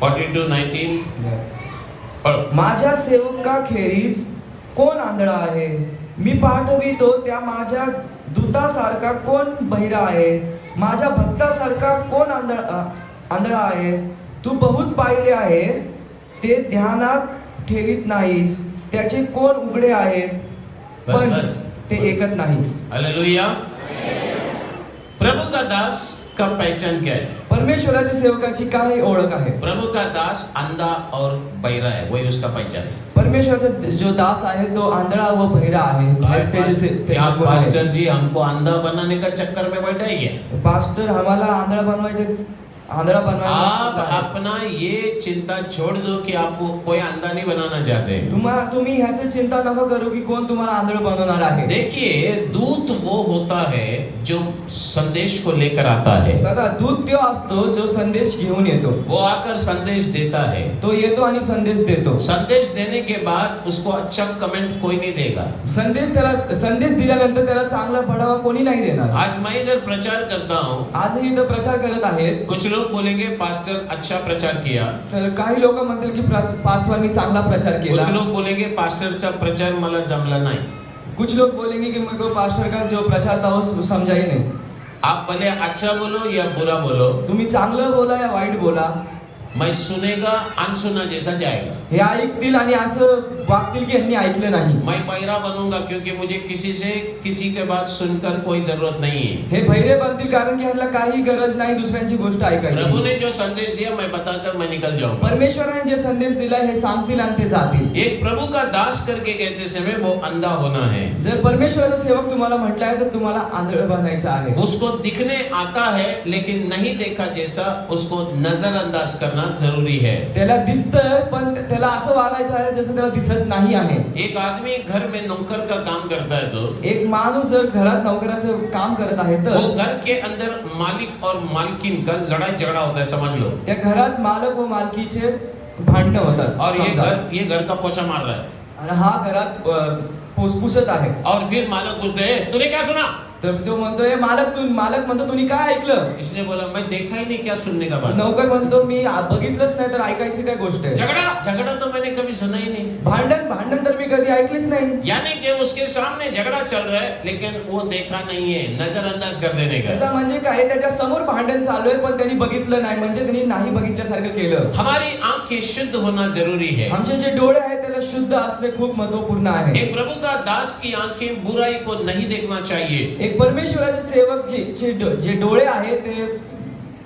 42:19 पढ़ो। माझ्या सेवकाखेरीज कोण आंधळा आहे? मी पाठवितो त्या माझ्या दूतासारखा कोण बहिरा आहे? माझ्या भक्तासारखा कोण आंधळा आहे? तू बहुत पाहिले आहे, ते ध्यानात ठेवीत नाहीस. त्याचे कोण उघडे आहेत, पण ते ऐकत नाही. हालेलुया। प्रभु का दास का पहचान क्या है? परमेश्वराच्या सेवकाची काय ओळख आहे? प्रभु का दास अंधा और बहिरा है, वही उसका पहचान है। परमेश्वराचा जो दास आहे तो आंधळा व बहिरा आहे. क्या पास्टर जी हमको अंधा बनाने का चक्कर में बैठा ही है? पास्टर आम्हाला आंधळा बनवायचे, आंधळा आप बनवायचा. अपना ये चिंता छोड़ दो कि आपको कोई अंधा नहीं बनाना चाहते। तुम्ही ह्याची चिंता नको करू की कोण तुम्हाला आंधळ बनवणार आहे. देखिए, दूत वो होता है जो संदेश को लेकर आता है। बघा, दूत तो असतो जो संदेश घेऊन येतो. वो आकर संदेश देता है। तो येतो आणि संदेश देतो. संदेश देने के बाद उसको अच्छा कमेंट कोई नहीं देगा। संदेश दिल्यानंतर त्याला चांगला पडावा कोणी नाही देणार. आज मैं इधर प्रचार करता हूँ, आजही इथं प्रचार करत आहेत. कुछ लोग बोलेंगे पास्टर अच्छा प्रचार किया, तर काही लोक म्हणतील की पास्टरनी चांगला प्रचार केला. कुछ लोग बोलेंगे पास्टरचा प्रचार मला जमला नाही. कुछ लोग बोलेंगे कि मेरे को पास्टर का जो प्रचार था वो समझा ही नहीं. आप भले अच्छा बोलो या बुरा बोलो, तुम्ही चांगलं बोला या वाईट बोला, मैं सुनेगा अनसुना जैसा जाएगा। हे ऐकतील आणि असं वागतील की यांनी ऐकलं नाही. मैं बहिरा बनूंगा क्योंकि मुझे किसी के बात सुनकर कोई जरूरत नहीं है। हे बहिरे बनतील कारण की ह्यांना काही गरज नाही दुसऱ्यांची गोष्ट प्रभु ऐकायची. ने जो संदेश दिया मैं बताकर मैं निकल जाऊंगा। परमेश्वराने जे संदेश दिला हे सांगतील आणि ते जातील. एक प्रभु का दास करके कहते समय वो अंधा होना है। जर परमेश्वराचा सेवक तुम्हाला म्हटलाय तर तुम्हाला आंधळ बनायचं आहे. उसको दिखने आता है लेकिन नहीं देखा जैसा उसको नजरअंदाज करना जरूरी है। त्याला दिसतंय पण त्याला असं वागायचं आहे जसं त्याला दिसत नाही आहे. एक आदमी घर में नौकर का काम करता है तो एक माणूस जर घरात नोकराचं काम करत आहे वो तर घर के अंदर मालिक और मालकिन का लड़ाई झगड़ा होता है, समझ लो। त्या घरात मालक व मालकीचे भांडणं होतात. और समजा. ये घर का पोछा मार रहा है आणि हा घरात पुसत आहे. और फिर मालक पूछते हैं तूने क्या सुना? तर तो म्हणतोय मालक म्हणतो तुम्ही काय ऐकलं? इसने बोला मैं देखा ही नहीं, क्या सुनने का बात। नौकर म्हणतो मी बघितलंच नाही तर ऐकायची काय गोष्ट आहे? झगड़ा तो मैंने कभी सुना ही नहीं। भांडण तर मी कधी ऐकलीच नाही. यानी कि उसके सामने झगड़ा चल रहा है लेकिन वो देखा नहीं है, नजरअंदाज कर देने का। त्याचा म्हणजे काय, त्याच्या समोर भांडण चालू आहे पण त्यांनी बघितलं नाही, म्हणजे त्यांनी नाही बघितल्यासारखं केलं. हमारी आंखें शुद्ध होना जरूरी है। आमचे जे डोळे आहेत त्याला शुद्ध असणे खूप महत्त्वपूर्ण आहे. एक प्रभु का दास की आंखें बुराई को नहीं देखना चाहिए। एक परमेश्वराचे सेवक जे डोळे आहेत ते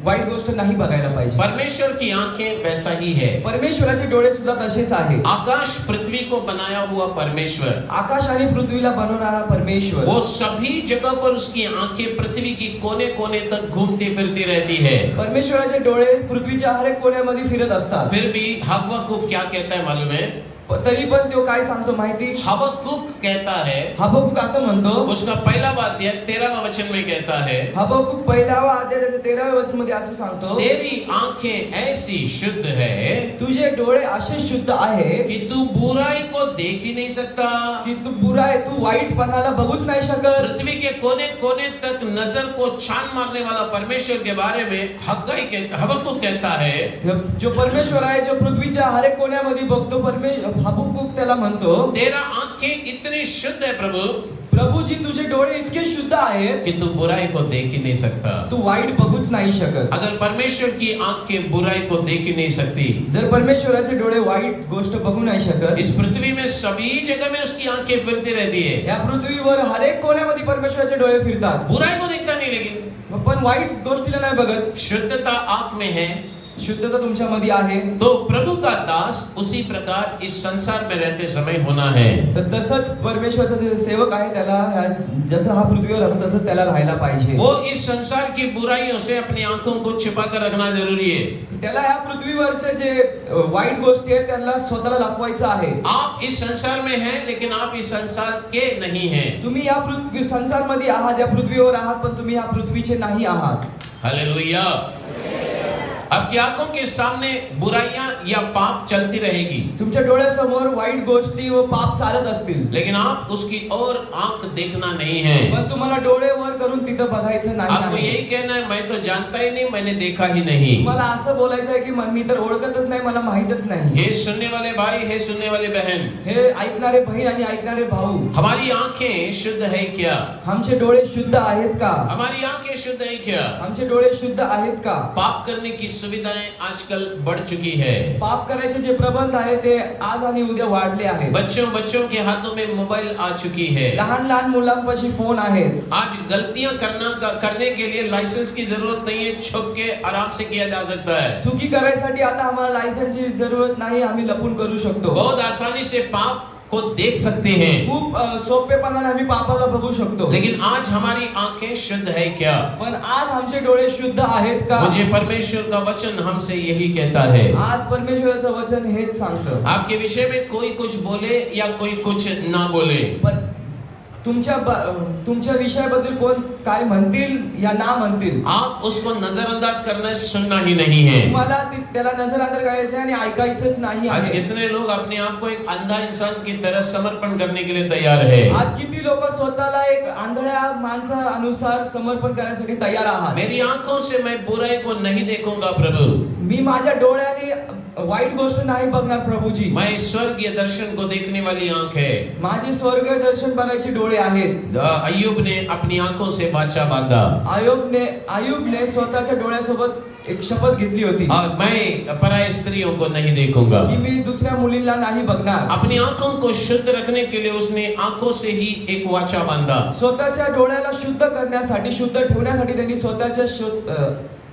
वाईट गोष्ट नाही बघायला पाहिजे. परमेश्वर की आंखें वैसा ही है। परमेश्वराचे डोळे सुद्धा तसेच आहेत. आकाश पृथ्वी को बनाया हुआ परमेश्वर, आकाश आणि पृथ्वीला बनवणारा परमेश्वर, वो सभी जगह पर उसकी आंखें पृथ्वी की कोने कोने तक घूमती फिरती रहती है। परमेश्वराचे डोळे पृथ्वीच्या हर एक कोण्यामध्ये फिरत असतात. फिर भी हव्वा को क्या कहता है मालूम है? तरी पण तो काय सांगतो माहिती? हबक्कुक कहता है, हबक्कुक असं म्हणतो, उसका पहला वाद्य 13वां वचन में कहता है, हबक्कुक 1वा अध्यायाच्या 13व्या वचन मध्ये असं सांगतो, तेरी आंखें ऐसी शुद्ध है तुझे डोळे असे शुद्ध आहे कि तू बुराई को देख ही नहीं सकता। की तू बुराई, तू वाईटपणाला बघूच नाही शकत। पृथ्वी के कोने कोने तक नजर को छान मारने वाला परमेश्वर के बारे में हबक्कुक कहता है, जो परमेश्वर आहे, जो पृथ्वीच्या हर एक कोण्यामध्ये बघतो, हबक्कुक त्याला म्हणतो, तेरा आंखें इतनी शुद्ध है प्रभु प्रभुजी तुझे डोळे इतके शुद्ध आहेत कि तू बुराई को देख ही नहीं सकता। तू वाईट बघूच नाही शकत। अगर परमेश्वर की आंखें बुराई को देख ही नहीं सकती, जर परमेश्वराचे डोळे वाईट गोष्ट बघू नाही शकत, इस पृथ्वी में सभी जगह में उसकी आंखें फिरती रहती है, या पृथ्वीवर हर एक कोण्यामध्ये परमेश्वराचे डोळे फिरतात, बुराई को देखता नहीं, लेकिन पण वाईट गोष्टीला नाही बघत। शुद्धता आंख में है, शुद्धता तुमच्यामध्ये आहे। तो प्रभु का दास उसी प्रकार इस संसार में रहते समय होना है। तर तसंच परमेश्वराचा जे सेवक आहे त्याला जसं हा पृथ्वीवर राहतो तसं त्याला राहायला पाहिजे। वो इस संसार की बुराइयों से अपनी आंखों को छिपा कर रखना जरूरी है। त्याला या पृथ्वीवरचे जे वाईट गोष्टी आहेत त्याला स्वतःला लपवायचं आहे। आप इस संसार में हैं, लेकिन आप इस संसार के नहीं हैं। तुम्ही या पृथ्वी संसारमध्ये आहात, या पृथ्वीवर आहात, पण तुम्ही या पृथ्वीचे नाही आहात। हालेलुया। आपकी आंखों के सामने बुराइयां या पाप चलती रहेगी, तुमच्या डोळ्यासमोर वाईट गोष्टी व पाप चालत असतील, लेकिन आप उसकी ओर आंख देखना नहीं है। पण तुम्हाला डोळे वर करून तिथं बघायचं नाही आपको आहे। यही कहना है, मैं तो जानता ही नहीं, मैंने देखा ही नहीं। मला असं बोलायचं आहे की मी तर ओळखतच नाही, मला माहितच नाही। हे सुनने वाले भाई, हे सुनने वाले बहन, हे ऐकणारे बहीण आणि ऐकणारे भाऊ, हमारी आंखें शुद्ध है क्या? आमचे डोळे शुद्ध आहेत का? हमारी आंखें शुद्ध है क्या? आमचे डोळे शुद्ध आहेत का? पाप करने की सुविधाएं आजकल बढ़ चुकी है। पाप करायचे जे प्रबंध आहे ते आज आणि उद्या वाढले आहेत। बच्चों के हाथों में मोबाइल आ चुकी है। लहान मुलांपाशी फोन आहेत। आज गलतियां करने के लिए लाइसेंस की जरूरत नहीं है, छुप के आराम से किया जा सकता है। चुकी करायसाठी आता आम्हाला लायसन्सची जरूरत नाही, आम्ही लपून करू शकतो। बहुत आसानी से पाप को देख सकते हैं, खूप सोपेपणाने आम्ही पापाला बघू शकतो। लेकिन आज हमारी आंखें शुद्ध है क्या? पण आज आमचे डोळे शुद्ध आहेत का? मुझे परमेश्वर का वचन हमसे यही कहता है। आज परमेश्वराचं वचन हेच सांगतं। आपके विषय में कोई कुछ बोले या कोई कुछ ना बोले, पण तुमच्या विषयाबद्दल कोण काय म्हणतील या ना म्हणतील, आप उसको नजरअंदाज करना, सुनना ही नहीं है। तुम्हाला त्याला नजरअंदाज करायचं आणि ऐकायचंच नाही आज आहे। कितने लोग अपने आप को एक अंधा इंसान की तरह समर्पण करने के लिए तैयार है। आज किती लोक स्वतःला एक आंधळ्या माणसानुसार समर्पण करण्यासाठी तयार आहात। मेरी आंखों से मैं बुराई को नहीं देखूंगा प्रभु, मी माझ्या डोळ्याने वाईट गोष्ट नाही बघणार प्रभूजी। मैं स्वर्गीय दर्शन को देखने वाली आंख है। माझे स्वर्गीय दर्शन बघायचे डोळे आहेत। अय्यूब ने अपनी आंखों से वाचा बांधा। अय्यूबने स्वतःच्या डोळ्यासोबत एक शपथ घेतली होती, और मैं पराय स्त्रियों को नहीं देखूंगा, की मी दुसऱ्या मुलीला नाही बघणार। अपनी आंखों को शुद्ध रखने के लिए उसने आंखों से ही एक वाचा बांधा। स्वतःच्या डोळ्याला शुद्ध करण्यासाठी, शुद्ध ठेवण्यासाठी त्यांनी स्वतःच्या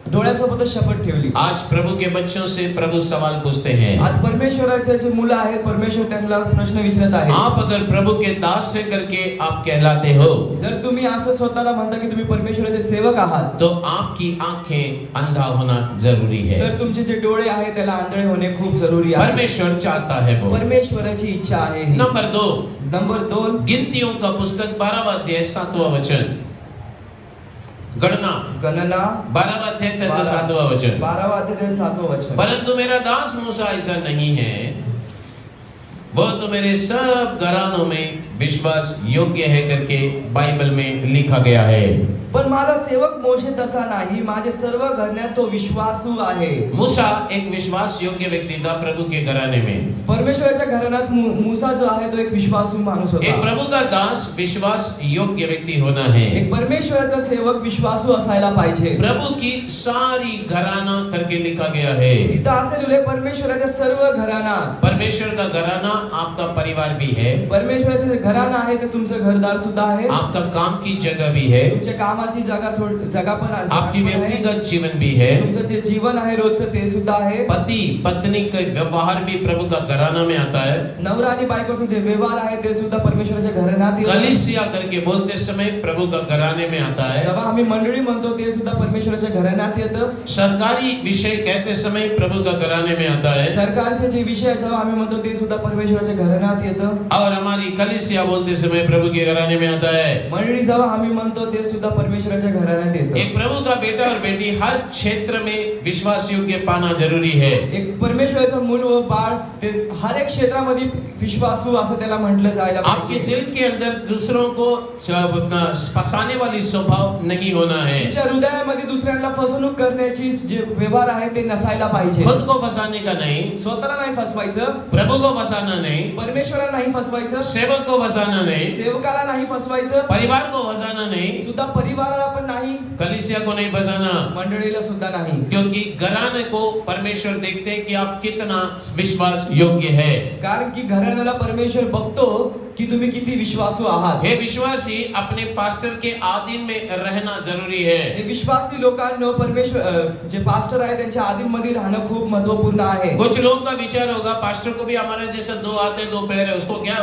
डोळ्यासोबत शपथ ठेवली। आज प्रभु के बच्चों से प्रभु सवाल पूछते हैं। आज परमेश्वराचे जे मुलं आहेत, परमेश्वर त्यांना प्रश्न विचारत आहे। आप अगर प्रभु के दास से करके आप कहलाते हो, जर तुम्ही असं स्वतःला म्हणता की तुम्ही परमेश्वराचे सेवक आहात, तो आपकी आंखें अंधा होना जरूरी है। तर तुमचे जे डोळे आहेत त्याला आंधळे होणे खूप जरुरी आहे। परमेश्वर चाहता है वो। परमेश्वराची इच्छा आहे। नंबर 2, नंबर 2, गिनतियों का पुस्तक 12वां अध्याय 7वां वचन। गणना गणना 12वां अध्याय त्याचं 7वां वचन। 12वां अध्याय 7वां वचन। परंतु मेरा दास मूसा ऐसा नहीं है, वो तो मेरे सब घरानों में विश्वास योग्य है करके बाइबल में लिखा गया है। पण माझा सेवक मोशे तसा नाही, माझे सर्व घराण्यात तो विश्वासू आहे। मूसा एक विश्वास योग्य व्यक्ति था प्रभु के घराने में। परमेश्वराच्या घराण्यात मूसा जो आहे तो एक विश्वासू माणूस होता। एक प्रभु का दास विश्वास योग्य व्यक्ति होना है। एक परमेश्वराचा सेवक विश्वासू असायला पाहिजे। प्रभु की सारी घराना करके लिखा गया है। इथं असे लिहिले परमेश्वराच्या सर्व घराना। परमेश्वर का घराना आपका परिवार भी है। परमेश्वराचे घराणं आहे ते तुमचं घरदार सुद्धा आहे, आपका काम की जगह भी है, तुमच्या कामाची जागा पण आहे, आपकी व्यक्तिगत जीवन भी है, तुमचं जे जीवन आहे रोजचं ते सुद्धा आहे. पति पत्नी का व्यवहार भी प्रभु का घराना में आता है. नवरा आणि बायकोचं जे व्यवहार आहे ते सुद्धा परमेश्वराच्या घराण्यात येतं. कलीसिया करके बोलते समय प्रभु का घराने में आता है. जेव्हा आम्ही मंडळी म्हणतो ते सुद्धा परमेश्वराच्या घराण्यात येतं. सरकारी विषय कहते समय प्रभु का घराने में आता है. सरकारचे जे विषय जेव्हा आम्ही म्हणतो ते सुद्धा परमेश्वराच्या घराण्यात येतं. और हमारी कलीसिया बोलते समय प्रभु के घराने में आता है. मंडळी जेव्हा आम्ही म्हणतो ते सुद्धा परमेश्वराच्या घराण्यात येतं. एक प्रभु का बेटा और बेटी हर क्षेत्र में विश्वास योग्य पाना जरूरी है. एक परमेश्वराचं मूल व बाळ ते हर एक क्षेत्रामध्ये विश्वासू असं त्याला म्हटलं जायला आपके पाहिजे. दिल के अंदर दूसरों को फंसाने वाली स्वभाव नहीं होना है. तुमच्या हृदयामध्ये दुसऱ्यांना फसवणूक करण्याची जे व्यवहार आहे ते नसायला पाहिजे. खुद को फंसाने का नहीं, स्वतःला नाही फसवायचं, प्रभु को फंसाना नहीं, परमेश्वराला नाही फसवायचं, सेवक को फंसाना नहीं, सेवकाला नाही फसवायचं, परिवार को फंसाना नहीं, सुद्धा परिवाराला पण नाही, कलीसिया को नहीं फंसाना. मंडळीला सुद्धा नाही. क्योंकि घराने को परमेश्वर देखते हैं कि आप कितना विश्वास योग्य है. कारण की घराण्याला परमेश्वर बघतो की तुम्ही किती विश्वासू आहात. हे विश्वासी अपने पास्टर के आधीन में रहना जरूरी है. हे विश्वासी लोकांना परमेश्वर जे पास्टर आहे त्यांच्या आधीनमध्ये राहणं खूप महत्त्वपूर्ण आहे. कुछ लोगों का विचार होगा पास्टर को भी हमारे जैसा दो हाथ है दो पैर है,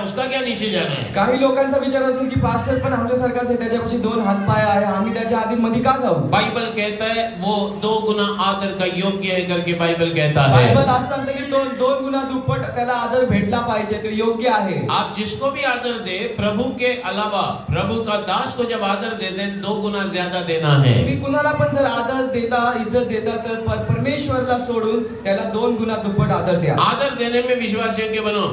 उसका क्या नीचे जाना है. काही लोकांचा विचार असेल की पास्टर पण आमच्यासारखाच आहे, त्याच्यापाशी दोन हात पाय आहे, आम्ही त्याच्या आधीनमध्ये का जाऊ. बाइबल कहता है वो 2 गुना आदर का योग्य है करके बाइबल कहता है. बायबल असं सांगतं की दोन गुना दुप्पट त्याला आदर भेटला पाहिजे, तो योग्य आहे. आप जिसको भी आदर दे, प्रभु के अलावा प्रभु का दास को जब आदर देते हैं 2 गुना ज्यादा देना है. तुम्ही कुणाला पण जर आदर देता, इज्जत देता तर परमेश्वरला सोडून त्याला 2 गुना दुप्पट आदर द्या. आदर देने में विश्वास योग्य बनो.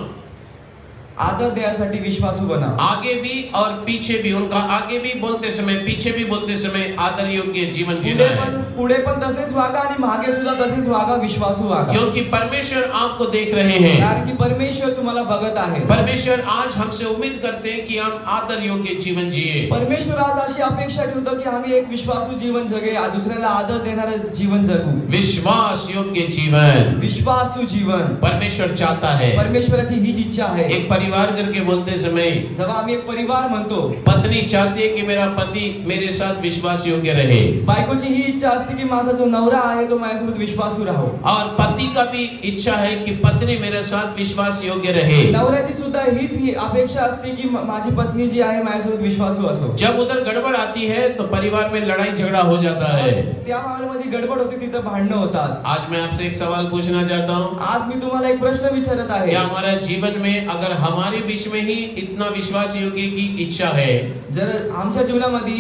आदर देण्यासाठी विश्वासू बना. आगे भी और पीछे भी, उनका आगे भी बोलते समय पीछे भी बोलते समय आदर योग्य जीवन जीना है. पुढे पण तसेच वागा आणि मागे सुद्धा तसेच वागा, विश्वासू वागा. क्योंकि परमेश्वर आपको देख रहे हैं. कारण की परमेश्वर तुम्हाला बघत आहे. परमेश्वर आज हमसे उम्मीद करते हैं कि हम आदर योग्य जीवन जिए. परमेश्वर आज अशी अपेक्षा ठेवतो की आम्ही एक विश्वासू जीवन जगे, दुसऱ्याला आदर देणारं जीवन जगू. विश्वास योग्य जीवन विश्वासू जीवन परमेश्वर चाहता है. परमेश्वराची हीच इच्छा आहे. एक परिवार करके बोलते समय जेव्हा आम्ही एक परिवार म्हणतो, पत्नी चाहती है कि मेरा पति मेरे साथ विश्वास योग्य रहे. बायकोची ही इच्छा असते की माझा जो नवरा आहे तो माझ्यासोबत विश्वासू राहो. और पति का भी इच्छा है कि पत्नी मेरे साथ विश्वास योग्य रहे. नवऱ्याची सुद्धा हीच अपेक्षा असते की माझी पत्नी जी आहे माझ्यासोबत विश्वासू असो. जब उधर गड़बड़ आती है तो परिवार में लड़ाई झगड़ा हो जाता है. त्या मामल्यामध्ये गडबड होती, तिथं भांडणं होतात. आज मैं आपसे एक सवाल पूछना चाहता हूँ. आज मी तुम्हाला एक प्रश्न विचारत आहे. क्या हमारे जीवन में अगर हमारे बीच में ही इतना विश्वास योग्य की इच्छा है, जर आमच्या जीवनामध्ये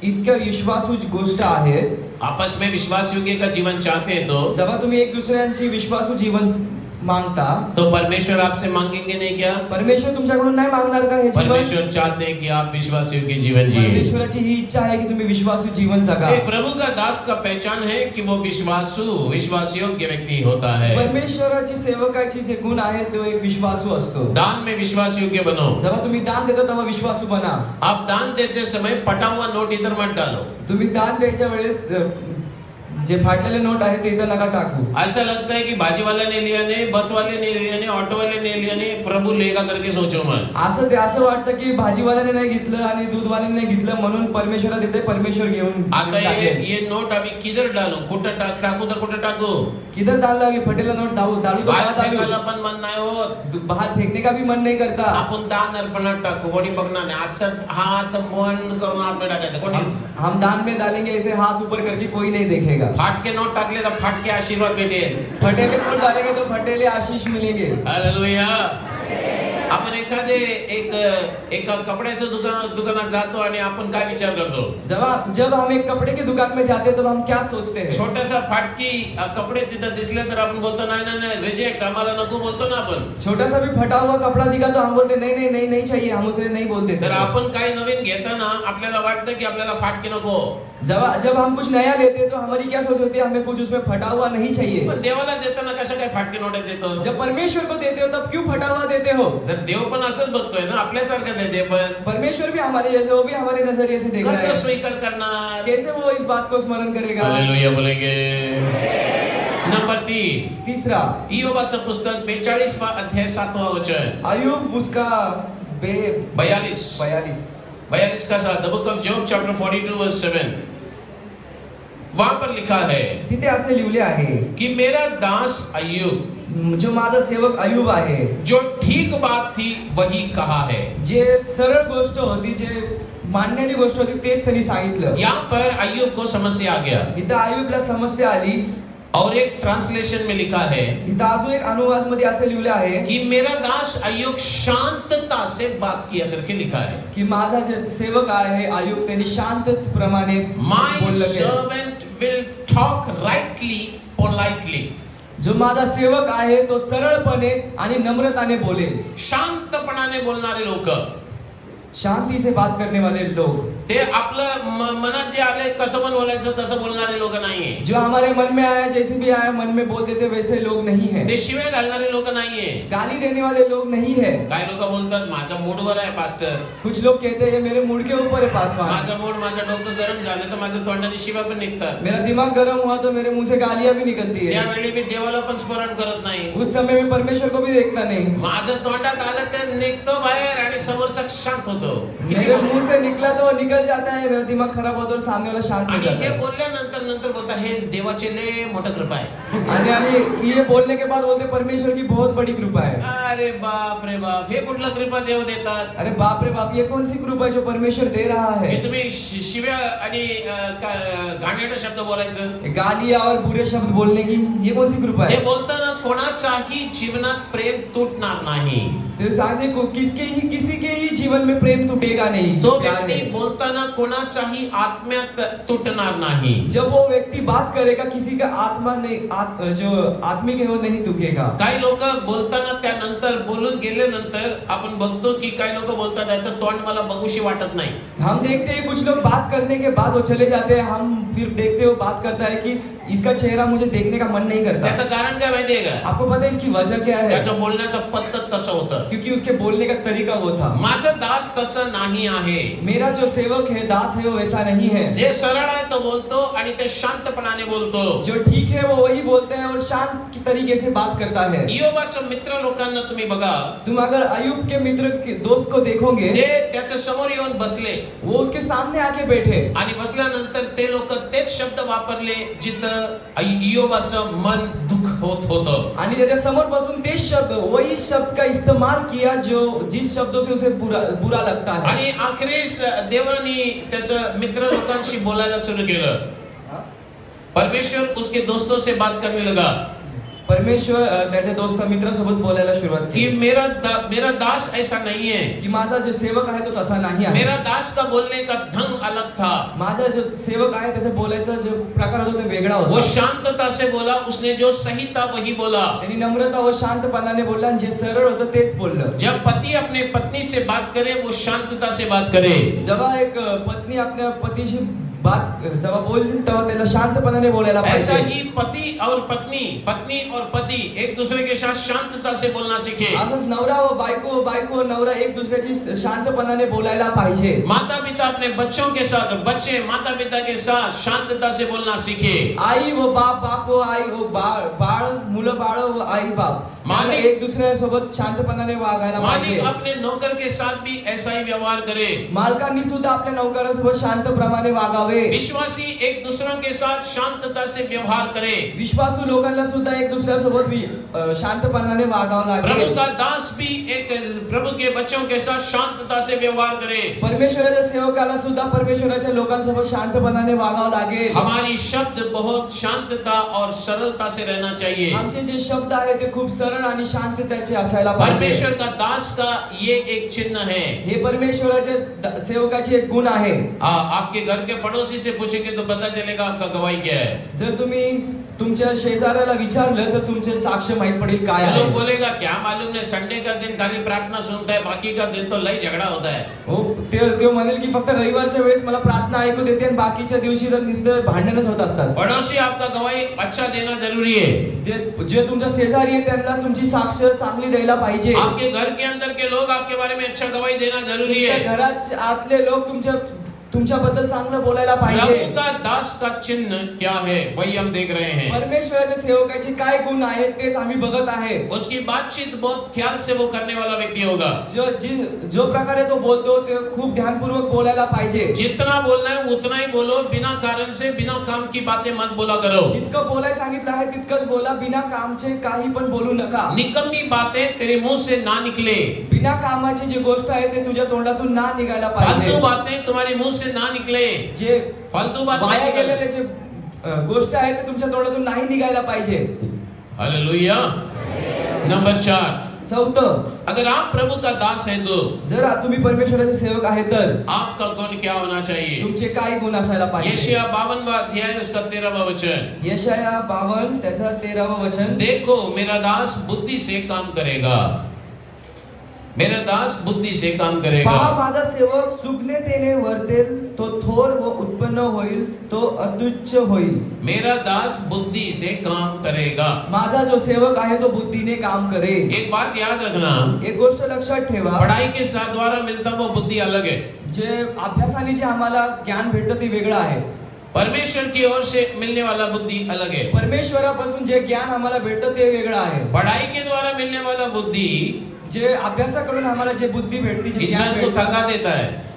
इतक्या विश्वासू गोष्ट आहे, आपस में विश्वास योग्य का जीवन चाहते हैं, तो जेव्हा तुम्ही एक दुसऱ्यांची विश्वासू जीवन मांगता तो परमेश्वर आपसे मांगेंगे नहीं क्या? परमेश्वर तुमच्याकडून नाही मागणार का हे जीवन? परमेश्वर चाहते हैं कि आप विश्वास योग्य जीवन जिए. परमेश्वराची ही इच्छा आहे की तुम्ही विश्वासू जीवन जगा. एक प्रभु का दास का पहचान है कि वो विश्वास योग्य व्यक्ति होता है. परमेश्वराची सेवकाची जे गुण आहे तो एक विश्वासू असतो. दान में विश्वास योग्य बनो. जेव्हा तुम्ही दान देता तेव्हा विश्वासू बना. आप दान देते समय फटा हुआ नोट इधर मत डालो. तुम्ही दान द्यायच्या वेळेस जे फाटलेले नोट आहे ते इथं नका टाकू. ऐसा लगता है कि भाजी वाला ने लिया ने, बस वाले ने लिया ने, ऑटो वाले ने लिया ने, प्रभु लेगा करके सोचो मत. असं वाटतं की भाजीवाल्याने नाही घेतलं आणि दूधवाल्याने नाही घेतलं म्हणून परमेश्वरा देते, परमेश्वर घेऊन आता ये नोट अभी किधर डालू, कुठं टाकू तर कुठं टाकू. किधर डालला की फटेला नोट डालू बाहेर फेकायला पण मन नाही होत. बाहर फेकने का भी मन नहीं करता. आपण दान अर्पणात टाकू, कोणी बघणार नाही. असं हात बंद करून आत में टाकायचं. कोणी हम दान में डालेंगे ऐसे हाथ ऊपर करके कोई नहीं देखेगा. फाटके नोट टाकले तर फाटके आशीर्वाद भेटेल. फटेले नोट डालेंगे तो फटेले आशीष मिलेंगे. हालेलुया. आपण एका कपड्याचं दुकानात जातो आणि आपण काय विचार करतो? जब हम एक कपड़े की दुकान में जाते हैं तब हम क्या सोचते हैं? छोटासा फाटकी कपडे तिथं दिसले तर आपण बोलतो नाही रिजेक्ट, आम्हाला नको बोलतो ना आपण. छोटा सा भी फटा हुआ कपड़ा दिखा तो हम बोलते नहीं चाहिए, हम उसे नहीं बोलते. तर आपण काही नवीन घेताना आपल्याला वाटतं की आपल्याला फाटकी नको. जब हम कुछ नया लेते तो हमारी क्या सोच होती है, हमें कुछ उसमें फटा हुआ नहीं चाहिए. पण देवाला देताना कसं काय फाटकी नोट देतो? जब परमेश्वर को देते हो तब क्यों फटा हुआ देते हो? तर देव पण असंच बघतोय ना, आपल्यासारखंच आहे ते पण. परमेश्वर भी हमारे जैसे, वो भी हमारे नजरिए से देख रहा कसं है. स्वीकार करणार? कैसे वो इस बात को स्मरण करेगा? हालेलुया बोलेंगे. नंबर 3, तीसरा इयोबाचं पुस्तक 42वां अध्याय 7वां वचन. अय्यूब उसका 42 42 का साथ, the book of job chapter 42 वर्स 7, वहां पर लिखा है तिथे असे लिहिले आहे कि मेरा दास अय्यूब जो माझा सेवक अय्यूब आहे, जो ठीक बात थी वही कहा है। जे सरळ गोष्ट होती, जे मानणारी गोष्ट होती तेच त्यांनी सांगितलं. यहाँ पर अय्यूब को समस्या आ गया इथं अय्यूबला समस्या आली. और एक ट्रांसलेशन में लिखा है इथं अजून एक अनुवाद मध्ये असे लिहिले आहे कि मेरा दास अय्यूब शांतता से बात किया करके लिखा है। की माझा जे सेवक आहे अय्यूब त्यांनी शांतप्रमाणे माय बोललं. Servant will talk rightly politely, जो माझा सेवक आहे तो सरळपणे आणि नम्रताने बोलेल. शांतपणाने बोलणारे लोक, शांति से बात करने वाले लोग, ते आपलं मनात जे आले कसं पण बोलायचं तसं बोलणारे लोक नाहीये. जो हमारे मन में आया जैसे भी आया मन में बोल देते वैसे लोग नहीं है. ते शिव्या घालणारे लोक नाहीये. गाली देने वाले लोग नहीं है. काय लोक बोलतात माझा मूडवर आहे पास्टर, कुछ लोग कहते हैं मेरे मूड के ऊपर है पासवान, माझा मूड, माझं डोकं गरम झालं तर माझ्या तोंडाने शिव्या पण निघतात. मेरा दिमाग गर्म हुआ तो मेरे मुंह से गालियां भी निकलती है. त्यावेळी मी देवाला पण स्मरण करत नाही. उस समय में परमेश्वर को भी देखता नहीं. माझं तोंडात आलं ते निघतो बाहेर आणि समोरचा शांत होतो. मेरे मुंह से निकला तो निकल जाता है, मेरा दिमाग खराब होता और सामने वाला शांत हो आणि जाता हे है. बोलल्यानंतर नंतर बोलता हे देवाचे लय मोठं कृपा आहे. आणि ये बोलने के बाद बोलते परमेश्वर की बहुत बड़ी कृपा है. अरे बाप रे बाप, हे कुठलं कृपा देव देतात. अरे बाप रे बाप, ये कौन सी कृपा है जो परमेश्वर दे रहा है. हे तुम्ही शिव्या आणि घाणेरडे शब्द बोलायचं, गालियां और बुरे शब्द बोलने की ये कौन सी कृपा हे है. बोलताना कोणाचाही जीवनात प्रेम तुटणार नाही. तो सांगते को किसी के ही जीवन में प्रेम टूटेगा नहीं. तो प्यार व्यक्ती है. बोलताना कोणाचाही आत्म्यात तुटणार नाही. जब वो व्यक्ति बात करेगा किसी का आत्मा नहीं जो आत्मिक है वो नहीं टूटेगा. काही लोक बोलताना त्यानंतर बोलून गेल्यानंतर आपण बघतो की काही लोक बोलतात त्याचं तोंड मला बघूशी वाटत नाही. हम देखते हैं कुछ लोग बात करने के बाद वो चले जाते हैं. हम फिर देखते हो बात करता है कि इसका चेहरा मुझे देखने का मन नहीं करता. त्याचं कारण काय माहितीये का? आपको पता है इसकी वजह क्या है. त्याचं बोलण्याचं पद्धत तसं होतं. क्योंकि उसके बोलने का तरीका वो था. माझा दास तसं नाही आहे. मेरा जो सेवक है दास है वो वैसा नहीं है. जे सरळ आहे तो बोलतो आणि ते शांतपणाने बोलतो. जो ठीक है वो वही बोलते हैं और शांत की तरीके से बात करता है. इयोबाचं मित्र लोकांना तुम्ही बघा, तुम अगर अय्यूब के मित्र के दोस्त को देखोगे, ते त्याच्या समोर येऊन बसले वो उसके सामने आके बैठे आणि बसल्यानंतर ते लोक तेच शब्द वापरले जिथं इयोबाचं मन दुःख होत होतं. आणि त्याच्या समोर बसून तेच शब्द वही शब्द का इस्तेमाल किया जो जिस शब्दों से उसे बुरा लगता है. आणि अखेरीस देवानी त्याचं मित्र लोकांशी बोलायला सुरू केलं. परमेश्वर उसके दोस्तों से बात करने लगा परमेश्वर त्याच्या दोस्त मित्रासोबत बोलायला सुरुवात कि केली मेरा दास ऐसा नहीं है. की माझा जो सेवक आहे तो तसा नाही आहे. मेरा दास का बोलने का ढंग अलग था. माझा जो सेवक आहे त्याचा बोलायचा जो प्रकार होता तो वेगळा वो होता. शांतता से बोला, उसने जो सही था वही बोला. त्यांनी नम्रता व शांतपणाने बोलला आणि जे सरळ होतं तेच बोललं. जब पति अपने पत्नी से बात करे वो शांतता से बात करे. जेव्हा एक पत्नी आपल्या पतीशी बात जेव्हा बोलली तेव्हा त्याला शांतपणाने बोलायला ऐसा पाहिजे. ही पति और पत्नी और पति एक दूसरे के साथ शांतता से बोलना सीखे. असंच नवरा व बायको व नवरा एक दुसऱ्याची शांतपणाने बोलायला पाहिजे. माता पिता अपने बच्चों के साथ, बच्चे माता पिता के साथ शांतता से बोलना सीखे. आई व बाप व आई व बाळ मुलं बाळ व आई बाप मालिक एक दुसऱ्यासोबत शांतपणाने वागायला पाहिजे. मालिक अपने नौकर के साथ भी ऐसा ही व्यवहार करे. मालकांनी सुद्धा आपल्या नौकरासोबत शांतप्रमाणे वागावे. विश्वासी एक दूसरों के साथ शांतता से व्यवहार करे. विश्वासू लोकांना सुद्धा एक दुसऱ्यासोबत शांतपणाने वागावं प्रभु लागेल. का दास भी एक प्रभु के बच्चों के साथ शांतता से व्यवहार करे. परमेश्वराच्या सेवकाला सुद्धा परमेश्वराच्या लोकांसोबत शांतपणाने वागावं लागेल. हमारी शब्द बहुत शांतता और सरलता से रहना चाहिए. आमचे जे शब्द आहे ते खूप सरळ आणि शांततेचे असायला पाहिजे. परमेश्वर का दास का ये एक चिन्ह है. हे परमेश्वराच्या सेवकाचे एक गुण आहे. आपके घर के पड़ोसी से पूछेंगे तो पता चलेगा आपका गवाही क्या है. जर तुम्ही तुमच्या शेजाऱ्याला विचारलं तर तुमचे साक्ष माहित पडेल काय लोग आहे. बोलेगा क्या मालूम है, संडे का दिन खाली प्रार्थना सुनता है, बाकी का दिन तो लई झगड़ा होता है. हो ते म्हणेल की फक्त रविवारच्या वेळेस मला प्रार्थना ऐकू देते आणि बाकीच्या दिवशी तर नुसतं भांडणच होत असतात. पड़ोसी आपका गवाही अच्छा देना जरूरी है. जे तुमच्या शेजारी आहे त्यांना तुमची साक्ष चांगली द्यायला पाहिजे. आपके घर के अंदर के लोग आपके बारे में अच्छा गवाही देना जरूरी है. घरात आतले लोक तुमच्या तुमच्याबद्दल चांगलं बोलायला प्रभु पाहिजे. का दास का चिन्ह क्या है वही हम देख रहे हैं. परमेश्वराच्या सेवकाचे काय गुण आहेत तेच आम्ही बघत आहे. उसकी बातचीत बहुत ख्याल से वो करने वाला व्यक्ति होगा. जो प्रकारे तो बोलतो ते खूप ध्यानपूर्वक बोलायला पाहिजे. जितना बोलना है उतना ही बोलो, बिना कारण से बिना काम की बातें मत बोला करो. जितकं बोलाय सांगितलं आहे तितकंच बोला, बिना कामचे काही पण बोलू नका. निकम्मी बातें तेरे मुंह से ना निकले. बिना कामाची जी गोष्ट आहे ते तुझ्या तोंडातून ना निघायला पाहिजे. फालतू बातें तुम्हारे मुंह से ना निकले. जे फालतू बात वाया नहीं गेलेले जे गोष्ट आहे ते तुमच्या तोंडातून नाही निघायला पाहिजे. हालेलुया. नंबर 4, चौथं, अगर आप प्रभु का दास है तो जर तुम्ही परमेश्वराचे सेवक आहे तर आपका गुण क्या होना चाहिए. तुमचे काय गुण असायला पाहिजे. यशायाह 52वां अध्याय उसका 13वां वचन. यशाया 52 त्याचा 13वां वचन. देखो मेरा दास बुद्धि से काम करेगा. मेरा दास बुद्धि से काम करेगा. पहा माझा सेवक सुज्ञतेने वर्तेल, तो थोर व उत्पन्न होईल, तो अत्युच्च होईल. मेरा दास बुद्धि से काम करेगा. माझा जो सेवक आहे तो बुद्धीने काम करेल. एक बात याद रखना, एक गोष्ट लक्षात ठेवा, पढ़ाई के साथ द्वारा मिलता वो बुद्धि अलग है. जे अभ्यासाने जे आम्हाला ज्ञान भेटतं ते वेगळं आहे. परमेश्वर की ओर से मिलने वाला बुद्धि अलग है. परमेश्वरापासून जे ज्ञान आम्हाला भेटतं ते वेगळं आहे. पढ़ाई के द्वारा मिलने वाला बुद्धि जे अभ्यासाकडून आम्हाला जे बुद्धी भेटते, जे ज्ञान इंसान को भेटतं, थका देता है.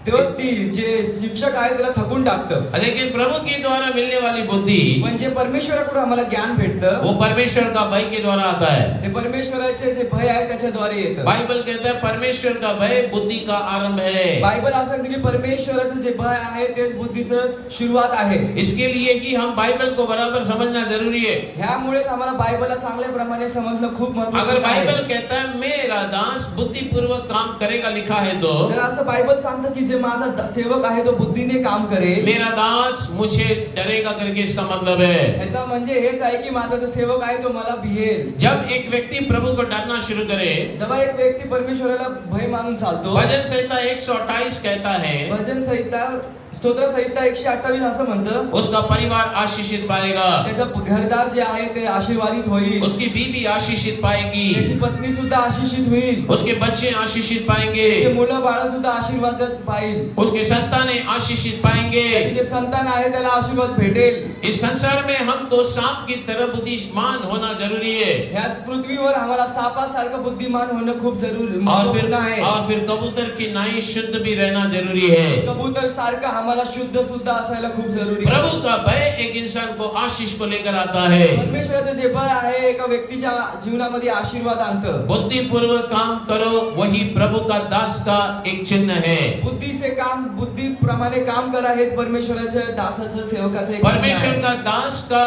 ते जे शिक्षक आहे त्याला थकून टाकतं. लेकिन प्रभु के द्वारा मिलने वाली बुद्धि म्हणजे परमेश्वराकडून आम्हाला ज्ञान भेटतं, वो परमेश्वर का भय के द्वारा आता है. ते परमेश्वराचे जे भय आहे त्याच्याद्वारे येतं. बाइबल कहता है परमेश्वर का भय बुद्धि का आरंभ है. बायबल असं सांगते की परमेश्वराचं जे भय आहे तेच बुद्धीचं सुरुवात आहे. इसके लिए ही हम बाइबल को बराबर समझना जरूरी है. ह्यामुळेच आम्हाला बायबलला चांगल्या प्रमाणे समजणं खूप अगर महत्त्वाचं बाइबल आहे. कहता है मेरा दास बुद्धिपूर्वक काम करेगा लिखा है तो जर असं बायबल सांगतं की जे माझा सेवक आहे तो बुद्धीने काम करेल, मेरा दास मुझे डरेगा करके इसका मतलब है. ह्याचा म्हणजे हेच आहे की माझा जो सेवक आहे तो मला भियेल. जब एक व्यक्ति प्रभु को डरना शुरू करे, जेव्हा एक व्यक्ती परमेश्वराला भय मानून चालतो, भजन संहिता 128 कहता है भजन संहिता स्तोत्र संहिता 128 असं म्हणतं, उसका परिवार आशीषित पाएगा, त्याचा घरदार जे आहे ते आशीर्वादित होईल, उसकी बीवी आशीषित पाएगी, त्याची पत्नी सुद्धा आशीषित होईल, उसके बच्चे आशीषित पाएंगे, त्याचे मुलं बाळ सुद्धा आशीर्वादात पाहिल, उसके संतानें आशीषित पाएंगे. त्याचे जे संतान आहे त्याला आशीर्वाद भेटेल. इस संसार में हमको सांप की तरह बुद्धिमान होना जरूरी है. ह्या पृथ्वीवर आम्हाला सापासारखं बुद्धिमान होणं खूप जरूरी और आहे. फिर कबूतर की नाई शुद्ध भी रहना जरूरी है. कबूतर सारखं आम्हाला शुद्ध सुद्धा असायला खूप जरुरी आहे. प्रभु का भय एक इंसान को आशीष को लेकर आता है. परमेश्वराचं जे भय आहे एका व्यक्तीच्या जीवनामध्ये आशीर्वाद आणतं. बुद्धिपूर्वक काम करो वही प्रभु का दास का एक चिन्ह है. बुद्धीचे काम, बुद्धी प्रमाणे काम करा हेच परमेश्वराच्या दासाचं सेवकाचं एक परमेश्वर चिन्ह आहे. का दास का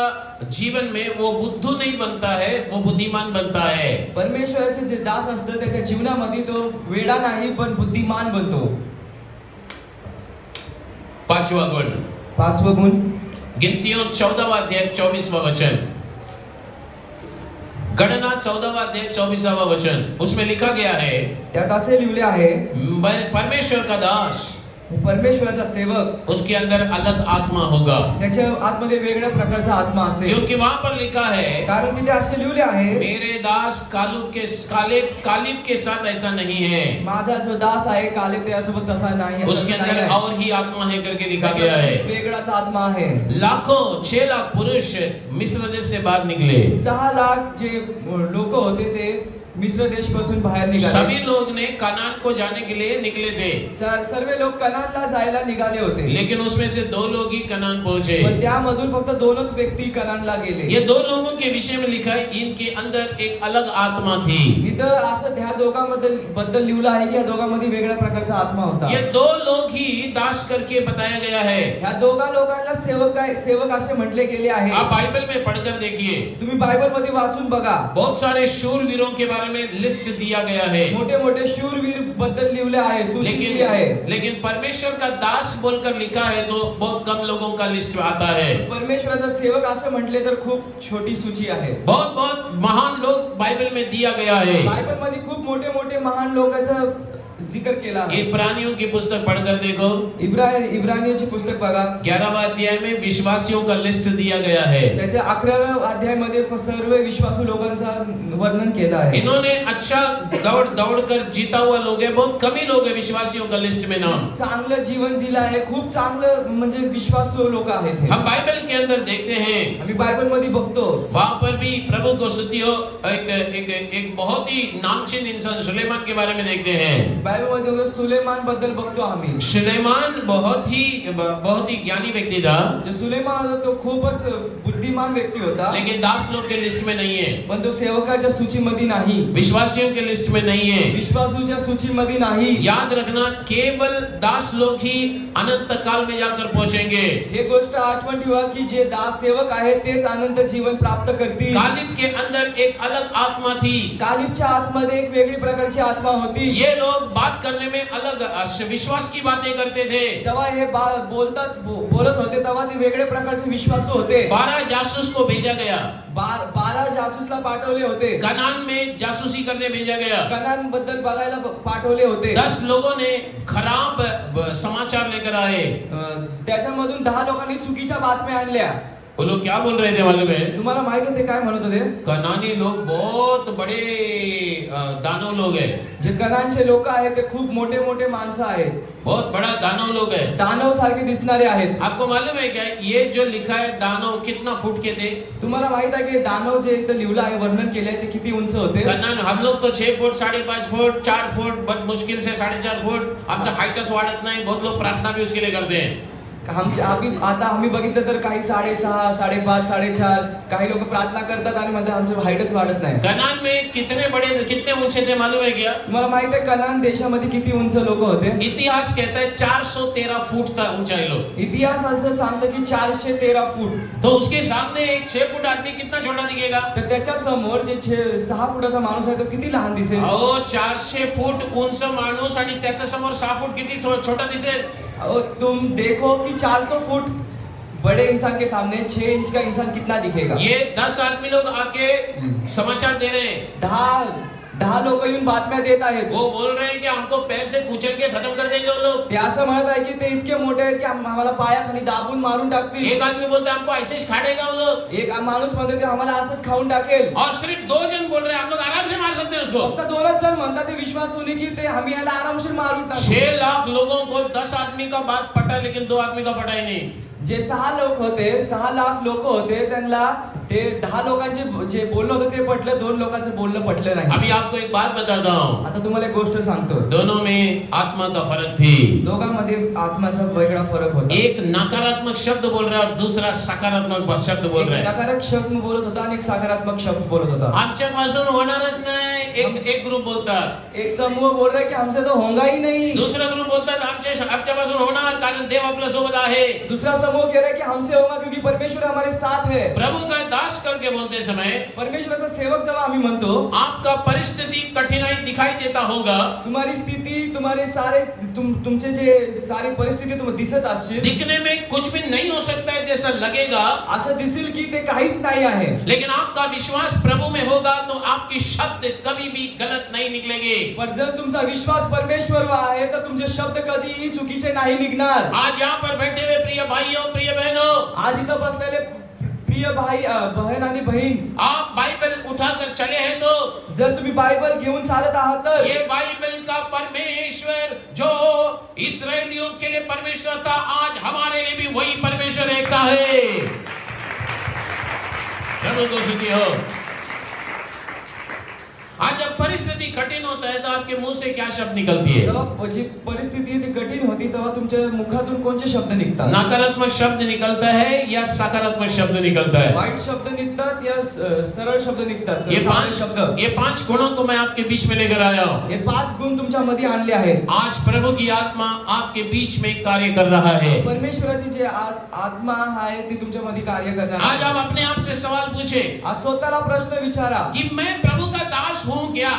जीवन में वो बुद्धू नहीं बनता है, वो बुद्धिमान बनता है. परमेश्वराचे जे दास असतं त्याच्या जीवनामध्ये तो वेडा नाही पण बुद्धिमान बनतो. पांचवा गुण, पाचवं गुण, गिनतियों 14वां अध्याय 24वां वचन. गणना 14वां अध्याय 24वां वचन. उसमें लिखा गया है त्यात असे लिहिले आहे, परमेश्वर का दास, परमेश्वराचा सेवक, उसके अंदर अलग आत्मा होगा. त्याच्या आतमध्ये वेगळ्या प्रकारचा आत्मा असेल. क्योंकि वहां पर लिखा है कारण तिथे असे लिहिले आहे, मेरे दास कालिब के साथ ऐसा नहीं है. माझा जो दास आहे काले त्यासोबत तसा नाही. उसके तसा नाही अंदर आहे. और ही आत्मा है करके लिखा गया है. वेगळाच आत्मा आहे. लाखों 6 लाख पुरुष मिस्र देश से बाहर निकले. 6 लाख जे लोक होते ते मिस्र देश पासून बाहेर निघाले. सभी लोग ने कनान को जाने के लिए निकले थे. सर्व लोक कनानला जायला निघाले होते. लेकिन उसमें से 2 लोग ही कनान पहुंचे. पण त्यामधून फक्त 2च व्यक्ती कनानला गेले. ये 2 लोगों के विषय में लिखा है इनके अंदर एक अलग आत्मा थी. इथं असं ह्या दोघांबद्दल लिहिलं आहे की या दोघांमध्ये वेगळ्या प्रकारचा आत्मा होता. ये 2 लोग ही दास करके बताया गया है. ह्या दोघा लोकांना सेवक असे म्हटले गेले आहे. आप बाइबल में पढ़कर देखिए, तुम्ही बायबल मध्ये वाचून बघा. बहुत सारे शूरवीरों के बारे में लिस्ट दिया गया है. मोठे मोठे शूरवीर बद्दल लिहिले आहे, सूची लिहिली आहे. लेकिन परमेश्वर का दास बोलकर लिखा है तो बहुत कम लोगों का लिस्ट आता है. परमेश्वराचा सेवक असं म्हटले तर खूप छोटी सूची आहे. बहुत महान लोग बाइबल में दिया गया है. बायबल मध्ये खूप मोठे मोठे महान लोकांचं जिक्र केला आहे. इब्रानियों की पुस्तक पढ़कर देखो, इब्रानियोची पुस्तक बघा, 11वां अध्याय में विश्वासियों का लिस्ट दिया गया है. त्याच्या 11व्या अध्यायामध्ये सर्व विश्वासू लोकांचा वर्णन केलं आहे. इन्होंने अच्छा दौड़ कर जीता हुआ लोग है, बहुत कम ही लोग है विश्वासियों का लिस्ट में नाम. चांगलं जीवन जिलं आहे, खूप चांगलं म्हणजे विश्वासू लोक आहेत हे. हम बाइबल के अंदर देखते हैं, आम्ही बायबल मध्ये बघतो, वहां पर भी प्रभु को स्तुति हो. एक बहुत ही नामचीन इंसान सुलेमान के बारे में देखते हैं. बायबल मध्ये सुलेमान बद्दल बघतो आम्ही. सुलेमान बहुत ही ज्ञानी व्यक्ति था, जो सुलेमान होता तो खूपच बुद्धिमान व्यक्ती होता, लेकिन दास लोग के लिस्ट में नहीं है, पण तो सेवकाच्या सूचीमध्ये नाही, विश्वासियों के लिस्ट में नहीं है. विश्वासूच्या सूचीमध्ये नाही. याद रखना, केवल दास लोग ही अनंत काल में जाकर पहुंचेंगे. हे गोष्ट आठवण ठेवा की जे दास सेवक आहेत तेच अनंत जीवन प्राप्त करतील. कालिब के अंदर एक अलग आत्मा थी. कालिबच्या आतमध्ये एक वेगळी प्रकारची आत्मा होती. ये लोग बात करने में अलग विश्वास की बातें करते थे. जेव्हा हे बोलत होते तेव्हा ते वेगळ्या प्रकारचे विश्वासू होते. 12 जासूस को भेजा गया. 12 जासूसला पाठवले होते. कनान में जासूसी करने भेजा गया. कनान बद्दल बघायला पाठवले होते. 10 लोगों ने खराब समाचार लेकर आए. त्याच्यामधून 10 लोकांनी चुकीच्या बातम्या आणल्या. वो लोग क्या बोल रहे थे मालूम है? तुम्हाला माहित होते काय म्हणत होते? कनानी लोग बहुत बड़े दानव लोग हैं. जे कनानचे लोक आहेत ते खूप मोठे मोठे माणसं आहेत. बहुत बड़ा दानव लोग है. दानव सारखे दिसणारे आहेत. आपको मालूम है क्या ये जो लिखा है दानव कितना फुट के थे? तुम्हाला माहित आहे की दानव जे इथं लिहिलं आहे, वर्णन केले आहे, ते किती उंच होते? कनान हम लोग तो 6 फुट 5.5 फुट 4 फुट बहुत मुश्किल से 4.5 फुट. आमचा हाईटच वाढत नाही. बहुत लोग प्रार्थना भी उसके लिए करते हैं. आम्ही बघितलं तर काही 6.5 5.5 4.5 काही लोक प्रार्थना करतात आणि म्हणतात आमचं हाईटच वाढत नाही. कनान में कितने ऊंचे थे मालूम है क्या? तुम्हाला माहित आहे कनान देशामध्ये किती उंच लोक होते? इतिहास कहता है 413 फुट था ऊंचाई लोग. इतिहास असं सांगतो की 413 फूट. तो उसके सामने एक 6 फुट आदमी कितना छोटा दिखेगा? तर त्याच्या समोर जे 6 फुटाचा माणूस आहे तो किती लहान दिसेल? अहो 400 फुट उंच माणूस आणि त्याच्या समोर 6 फुट किती छोटा दिसेल? तुम देखो कि 400 फुट बड़े इंसान के सामने 6 इंच का इंसान कितना दिखेगा? ये 10 आदमी लोग आके समाचार दे रहे हैं. 10 लोक येऊन बातम्या देत आहेत. वो बोल रहे हैं कि हमको पैर से कुचल के खत्म कर देंगे वो लोग. ते असं म्हणत आहे की ते इतके मोठे आहेत की आम्हाला पायाखाली दाबून मारून टाकतील. एक आदमी बोलता है हमको ऐसे ही खाड़ेगा वो लोग. एक माणूस म्हणतो की आम्हाला असंच खाऊन टाकेल. और सिर्फ 2 जन बोल रहे हैं हम लोग आराम से मार सकते हैं उसको. फक्त 2च जण म्हणतात ते विश्वासूने की ते आम्ही याला आरामशीर मारून टाकू. 6 लाख लोगों को 10 आदमी का बात पटा, लेकिन 2 आदमी का पटा ही नहीं. जे 6 लाख लोक होते त्यांना ते 10 लोकांचे जे बोलणं होतं ते पटलं, 2 लोकांचं बोलणं पटलं नाही. अभी आपको एक बात बताता हूँ. आता तुम्हाला एक गोष्ट सांगतो. दोनों में आत्मा का फर्क थी. दोघांमध्ये आत्माचा वेगळा फरक होता. एक नकारात्मक शब्द बोल रहा है और दूसरा सकारात्मक शब्द बोल रहा है. नकारात्मक शब्द बोलत होता आणि एक सकारात्मक शब्द बोलत होता. आमच्यापासून होणारच नाही. एक ग्रुप बोलतात. एक समूह बोल रहा है कि हमसे तो होगा ही नहीं. दूसरा ग्रुप बोलतात आमच्यापासून होणार कारण देव आपल्या सोबत आहे. दूसरा समूह कह रहा है कि हमसे होगा क्योंकि परमेश्वर हमारे साथ है. प्रभु का दास करके बोलते समय परमेश्वराचा सेवक जेव्हा आम्ही म्हणतो, आपका परिस्थिति कठिनाई दिखाई देता होगा. तुम्हारी स्थिति तुम्हारे सारे तुमचे जे सारी परिस्थिती तुम्हाला दिसत असतील. दिखने में कुछ भी नहीं हो सकता है जैसा लगेगा. असं दिसेल की ते काहीच नाही आहे. लेकिन आपका विश्वास प्रभु में होगा तो आपकी शब्द कभी भी गलत नहीं निकलेंगे. पर जर तुमचा विश्वास परमेश्वर आहे तर तुमचे शब्द कधीही चुकीचे नाही निघणार. आज यहाँ पर बैठे हुए प्रिय भाइयों प्रिय बहनों, आज इथं बसलेले प्रिय भाई बहन आणि बहीण, आप बाइबल उठाकर चले हैं तो जर तुम्ही बायबल घेऊन चालत आहात तर ये बाइबल का परमेश्वर जो इस्राएलियों के लिए परमेश्वर था, आज हमारे लिए भी वही परमेश्वर एक सा है. प्रभु को स्तुति हो. आज जब परिस्थिति कठिन होता है तो आपके मुंह से क्या शब्द निकलती है? जेव्हा जी परिस्थिती ती कठीण होती तेव्हा तुमच्या मुखातून कोणते शब्द निघतात? नकारात्मक शब्द निकलता है या सकारात्मक शब्द निकलता है? वाईट शब्द निघतात या सरळ शब्द निघतात? ये 5 गुणों को मैं आपके बीच में लेकर आया हूँ. हे 5 गुण तुमच्या मध्ये आणले आहेत. आज प्रभु की आत्मा आपके बीच में कार्य कर रहा है. परमेश्वराची जे आत्मा आहे ती तुमच्या मध्ये कार्य करणार आहे. आज आप अपने आप से सवाल पूछे, आज स्वतःला प्रश्न विचारा कि मैं प्रभु का दास हूँ क्या?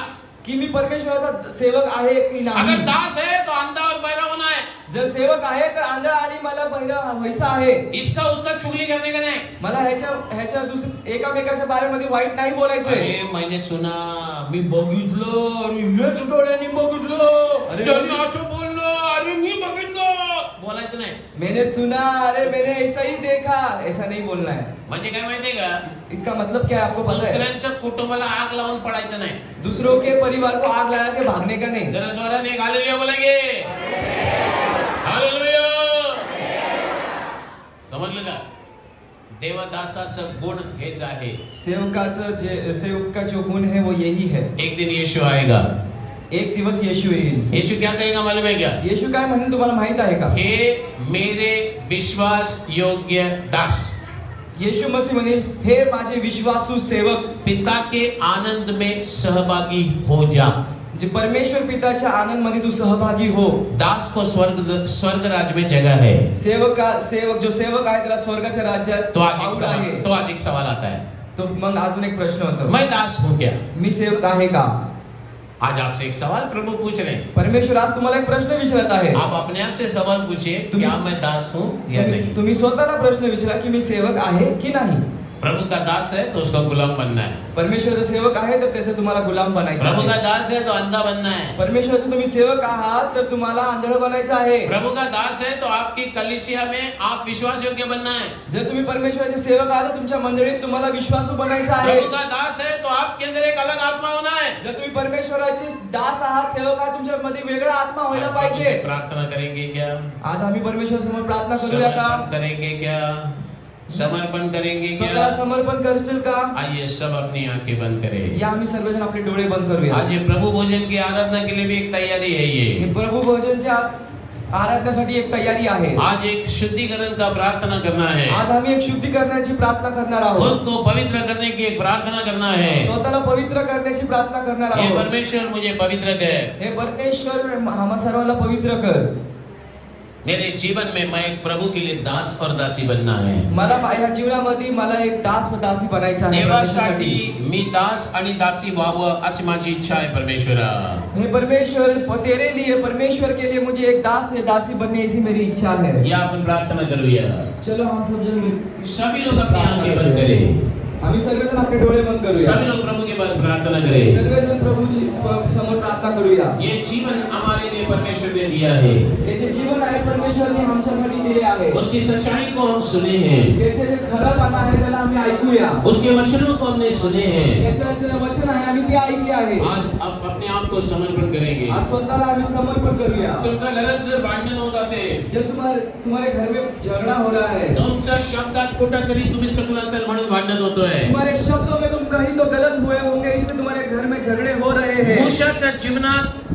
कि मी परमेश्वराचा सेवक आहे की नाही? अगर दास है तो अंधा और बहरा होना है. जर सेवक आहे तर आंधळा आणि मला बहिरा व्हायचं आहे. इसका उसका चुगली करने का नहीं. मला ह्याच्या एकामेकाच्या बारेमध्ये वाईट नाही बोलायचं. अरे मैंने सुना, मी बघितलं आणि हेच डोळ्यांनी बघितलं. अरे ज्याने असं बोललो, अरे मी बघितलं, बोलायचं नाही. मैंने सुना, अरे मैंने ऐसा ही देखा, ऐसा नहीं बोलना है. म्हणजे काय माहितीये का, इसका मतलब क्या है आपको पता है? दुसऱ्यांच्या कुटुंबाला आग लावून पडायचं नाही. दूसरों के परिवार को आग लगा के भागने का नहीं. जरा जोराने एक हालेलुया बोलेंगे. हालेलुया. समजलं का? देवदासाचं गुण हेच आहे. सेवक का जो गुण है वो यही है. एक दिन यीशु आएगा. एक दिवस येशू येईल. यीशु क्या कहेगा मालूम है क्या? येशू काय म्हणेल तुम्हाला माहित आहे का? हे मेरे विश्वास योग्य दास, येशू मसीह म्हणेल, हे माझे विश्वासू सेवक, पिता के आनंद में सहभागी हो जा. जे परमेश्वर पिताच्या आनंद मध्ये तू सहभागी हो. दास को स्वर्ग राज्य में जगह है. सेवक जो सेवक आहे त्याला स्वर्गाच्या राज्यात तो आवड आहे. आज एक सवाल आता है. तो मग अजून एक प्रश्न होतो, मैं दास हूँ क्या? मी सेवक आहे का? आज आपसे एक सवाल प्रभु पूछ रहे हैं. परमेश्वर आज तुम्हाला एक प्रश्न विचारत आहे. आप अपने आप से सवाल पूछिए, तुम्ही- क्या मैं दास हूँ या नहीं? तुम्ही स्वतःला प्रश्न विचारा की मी सेवक आहे की नाही. प्रभु का दास है तो उसका गुलाम बनना है. परमेश्वराचा सेवक आहे तर त्याचा तुम्हाला गुलाम बनायचा प्रभु का आहे. दास है तो अंधा बनना है. परमेश्वराचे तुम्ही सेवक आहात तर तुम्हाला आंधळ बनायचं आहे. प्रभु का दास है तो आपकी कलीसिया में आप विश्वास योग्य बनना है. जर तुम्ही परमेश्वराचे सेवक आहात तर तुमच्या मंडळीत तुम्हाला विश्वासू बनायचं आहे. प्रभु का दास है तो आपके अंदर एक अलग आत्मा होना है. जर तुम्ही परमेश्वराचे दास आहात, सेवक आहात, तुमच्या मध्ये वेगळा आत्मा व्हायला प्रभु से पाहिजे. प्रार्थना करेंगे क्या? आज आम्ही परमेश्वर समोर प्रार्थना करूया का? समर्पण करेंगे क्या? समर्पण करेंगे स्वतःला क्या? समर्पण करशील का? आइए सब अपनी आंखें बंद करें. या आम्ही सर्वजण आपले डोळे बंद करूया. आज ये प्रभु भोजन की आराधना के लिए भी एक तैयारी है. ये हे प्रभु भोजनच्या आराधनासाठी एक तयारी आहे. आज एक शुद्धिकरण का प्रार्थना करना है. आज आम्ही एक शुद्धी करण्याची प्रार्थना करणार आहोत. खुद को पवित्र करने की एक प्रार्थना करना है. स्वतःला पवित्र करण्याची प्रार्थना करणार हे आहोत. परमेश्वर मुझे पवित्र कर. हे परमेश्वर आम्हा सर्वांना पवित्र कर. मेरे जीवन में मैं एक प्रभु के लिए दास और दासी बनना है. मला या जीवनामध्ये मला एक दास व दासी बनायचं आहे. देवासाठी मी दास आणि दासी व्हावं अशी माझी इच्छा आहे परमेश्वरा. हे परमेश्वर, तेरे लिए, परमेश्वर के लिए मुझे एक दास या दासी बनने ऐसी मेरी इच्छा है. या आपण प्रार्थना करूया. चलो हम सब जन सभी लोग अपनी आंखें बंद करें. आम्ही सगळेजण आपले डोळे बंद करूया. सभी लोग प्रभु के पास प्रार्थना करें. सगळेजण प्रभूची समोर प्रार्थना करूया. ये जीवन हमारे लिए परमेश्वर ने दिया है. हे जे जीवन आहे परमेश्वरने आमच्यासाठी दिले आहे. उसकी सच्चाई को हम सुने हैं. याचे जे खरंपणा आहे त्याला आम्ही ऐकूया. उसके वचनों को हमने सुने हैं. याचे जे वचन आहे आम्ही ते ऐकले आहे. आज आप अपने आप को समर्पण करेंगे. आज स्वतःला आम्ही समर्पण करूया. तुमच्या घरात जर भांडण होत असेल, जब तुम्हारे घर में झगड़ा हो रहा है, तुमच्या शब्दात कुठेतरी तुम्ही चुकला असेल म्हणून भांडण होतोय. तुम्हारे शब्दों में तुम कहीं तो गलत हुए होंगे, इसलिए तुम्हारे घर में झगड़े हो रहे हैं. मूशाच्या जीवनात